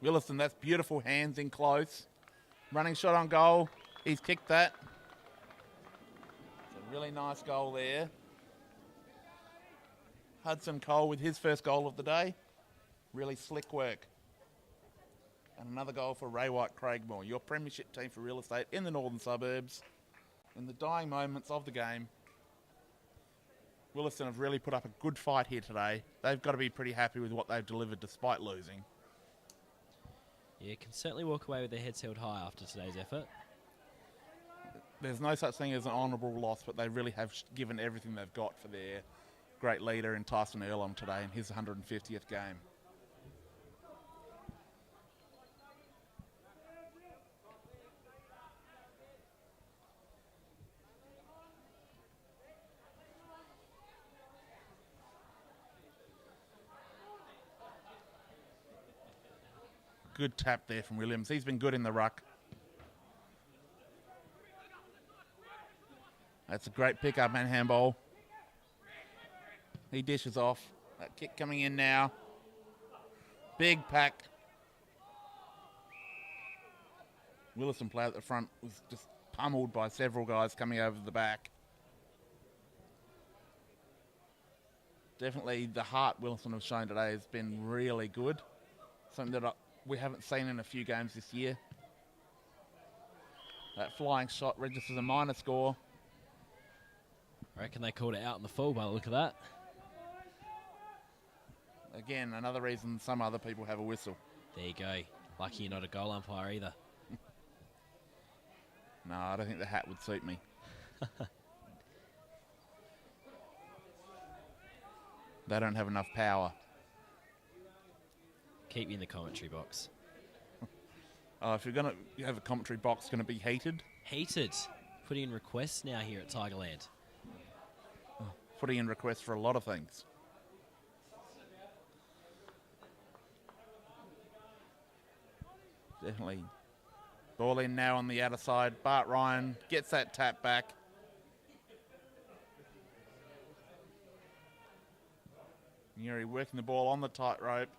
Willaston, that's beautiful, hands in close. Running shot on goal. He's kicked that. It's a really nice goal there. Hudson Cole with his first goal of the day. Really slick work. And another goal for Ray White Craigmore, your premiership team for real estate in the northern suburbs. In the dying moments of the game, Willaston have really put up a good fight here today. They've got to be pretty happy with what they've delivered despite losing. Yeah, can certainly walk away with their heads held high after today's effort. There's no such thing as an honourable loss, but they really have given everything they've got for their great leader in Tyson Earlham today in his 150th game. Good tap there from Williams. He's been good in the ruck. That's a great pick-up and handball. He dishes off. That kick coming in now. Big pack. Willaston player at the front was just pummeled by several guys coming over the back. Definitely the heart Willaston have shown today has been really good. Something that we haven't seen in a few games this year. That flying shot registers a minor score. I reckon they called it out in the full by the look of that. Again, another reason some other people have a whistle. There you go. Lucky you're not a goal umpire either. No, I don't think the hat would suit me. They don't have enough power. Keep you in the commentary box. If you're going to have a commentary box, it's going to be heated. Heated. Putting in requests now here at Tigerland. Putting in requests for a lot of things. Definitely. Ball in now on the outer side. Bart Ryan gets that tap back. Neary working the ball on the tightrope.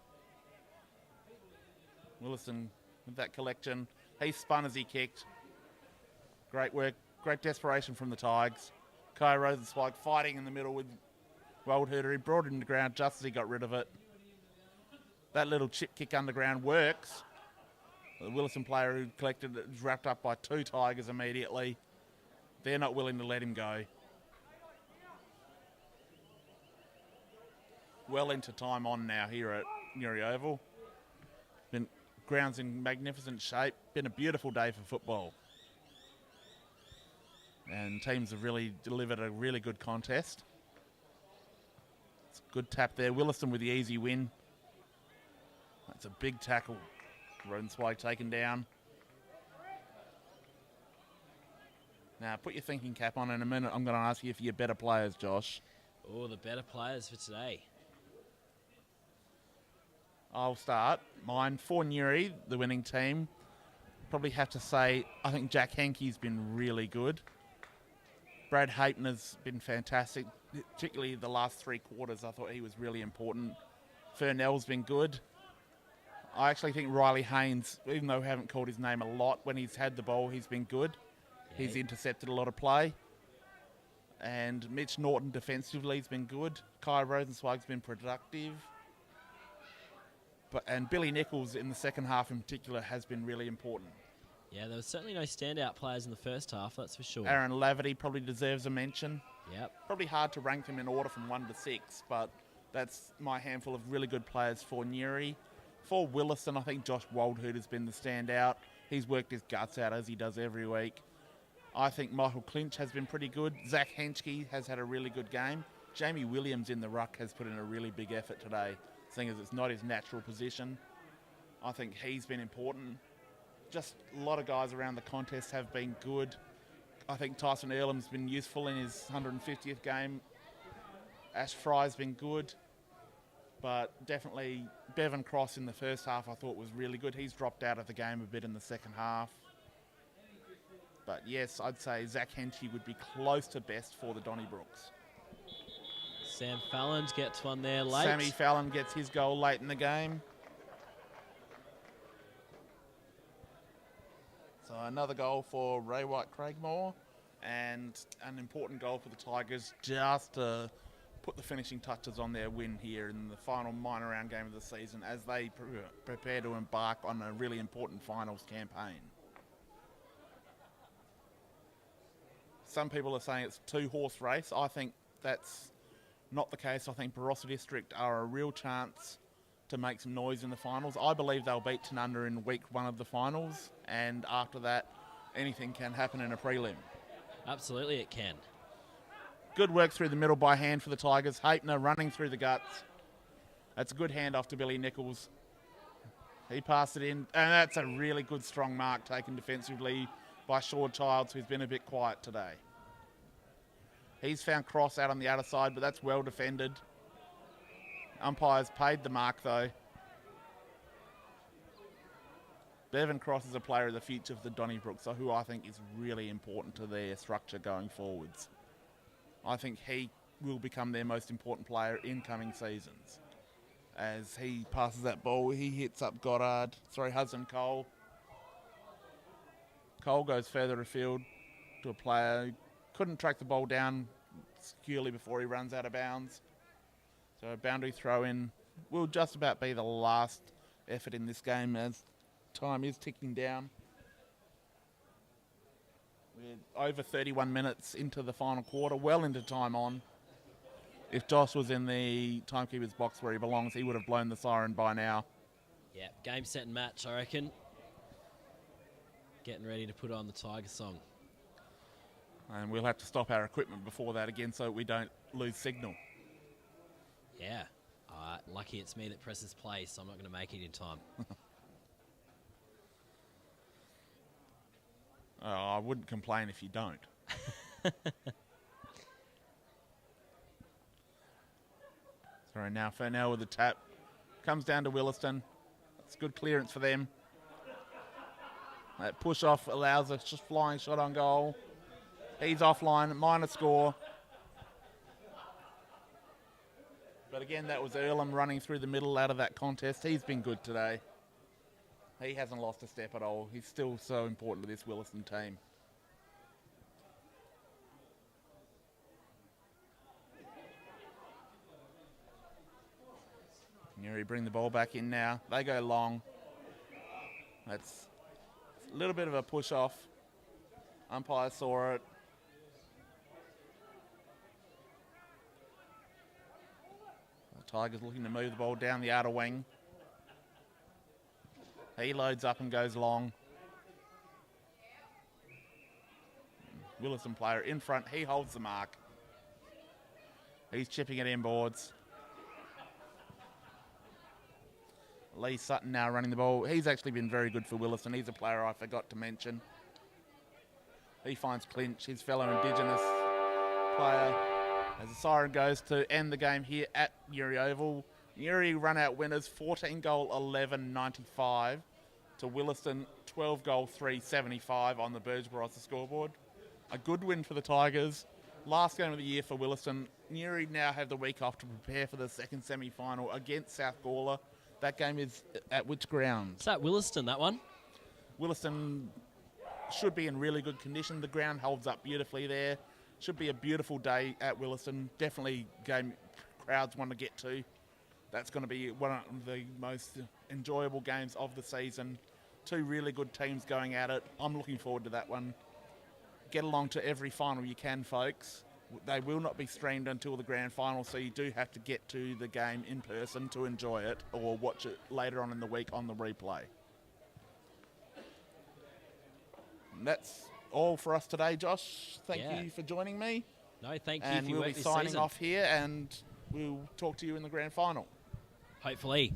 Willaston with that collection. He spun as he kicked. Great work, great desperation from the Tigers. Kai Rosenzweig fighting in the middle with Waldherter. He brought it in the ground just as he got rid of it. That little chip kick underground works. The Willaston player who collected it was wrapped up by two Tigers immediately. They're not willing to let him go. Well into time on now here at Neary Oval. Ground's in magnificent shape. Been a beautiful day for football. And teams have really delivered a really good contest. It's a good tap there. Willaston with the easy win. That's a big tackle. Rosenzweig taken down. Now, put your thinking cap on in a minute. I'm going to ask you if you're better players, Josh. Oh, the better players for today. I'll start. Mine for Neary, the winning team. Probably have to say, I think Jack Henke's been really good. Brad Hayton has been fantastic, particularly the last three quarters. I thought he was really important. Furnell's been good. I actually think Riley Haynes, even though we haven't called his name a lot, when he's had the ball, he's been good. Yeah. He's intercepted a lot of play. And Mitch Norton defensively has been good. Kai Rosenzweig's been productive. And Billy Nichols in the second half in particular has been really important. Yeah, there was certainly no standout players in the first half, that's for sure. Aaron Laverty probably deserves a mention. Yep. Probably hard to rank them in order from 1 to 6, but that's my handful of really good players for Neary. For Willaston, I think Josh Waldhood has been the standout. He's worked his guts out as he does every week. I think Michael Clinch has been pretty good. Zach Henschke has had a really good game. Jamie Williams in the ruck has put in a really big effort today, seeing as it's not his natural position. I think he's been important. Just a lot of guys around the contest have been good. I think Tyson Earlam's been useful in his 150th game. Ash Fry's been good. But definitely Bevan Cross in the first half I thought was really good. He's dropped out of the game a bit in the second half. But yes, I'd say Zach Henschke would be close to best for the Donnybrooks. Sam Fallon gets one there late. Sammy Fallon gets his goal late in the game. So another goal for Ray White-Craigmore, and an important goal for the Tigers just to put the finishing touches on their win here in the final minor round game of the season as they prepare to embark on a really important finals campaign. Some people are saying it's a 2-horse race. I think that's not the case. I think Barossa District are a real chance to make some noise in the finals. I believe they'll beat Tanunda in week 1 of the finals, and after that, anything can happen in a prelim. Absolutely it can. Good work through the middle by hand for the Tigers. Hapner running through the guts. That's a good handoff to Billy Nichols. He passed it in, and that's a really good strong mark taken defensively by Shaw Childs, who's been a bit quiet today. He's found Cross out on the outer side, but that's well defended. Umpires paid the mark, though. Bevan Cross is a player of the future for the Donnybrooks, so who I think is really important to their structure going forwards. I think he will become their most important player in coming seasons. As he passes that ball, he hits up Hudson Cole. Cole goes further afield to a player who couldn't track the ball down securely before he runs out of bounds. So a boundary throw in will just about be the last effort in this game as time is ticking down. We're over 31 minutes into the final quarter, well into time on. If Josh was in the timekeeper's box where he belongs, he would have blown the siren by now. Yeah, game, set and match, I reckon. Getting ready to put on the Tiger song. And we'll have to stop our equipment before that again so we don't lose signal. Yeah. Lucky it's me that presses play, so I'm not going to make it in time. I wouldn't complain if you don't. Sorry, now Fernell with the tap. Comes down to Willaston. That's good clearance for them. That push off allows a flying shot on goal. He's offline, minor score. But again, that was Earlam running through the middle out of that contest. He's been good today. He hasn't lost a step at all. He's still so important to this Willaston team. Neary bring the ball back in now. They go long. That's a little bit of a push off. Umpire saw it. The Tigers looking to move the ball down the outer wing. He loads up and goes long. Willaston player in front. He holds the mark. He's chipping it inboards. Lee Sutton now running the ball. He's actually been very good for Willaston. He's a player I forgot to mention. He finds Clinch, his fellow Indigenous player. As the siren goes to end the game here at Neary Oval. Neary run out winners 14 goal 11.95 to Willaston 12 goal 3.75 on the Burge Barossa scoreboard. A good win for the Tigers. Last game of the year for Willaston. Neary now have the week off to prepare for the second semi-final against South Gawler. That game is at which ground? Is that Willaston, that one? Willaston should be in really good condition. The ground holds up beautifully there. Should be a beautiful day at Willaston. Definitely game crowds want to get to. That's going to be one of the most enjoyable games of the season. two really good teams going at it. I'm looking forward to that one. Get along to every final you can, folks. They will not be streamed until the grand final, so you do have to get to the game in person to enjoy it or watch it later on in the week on the replay. And that's all for us today, Josh. Thank you for joining me. No, thank you. And we'll be signing off here, and we'll talk to you in the grand final. Hopefully.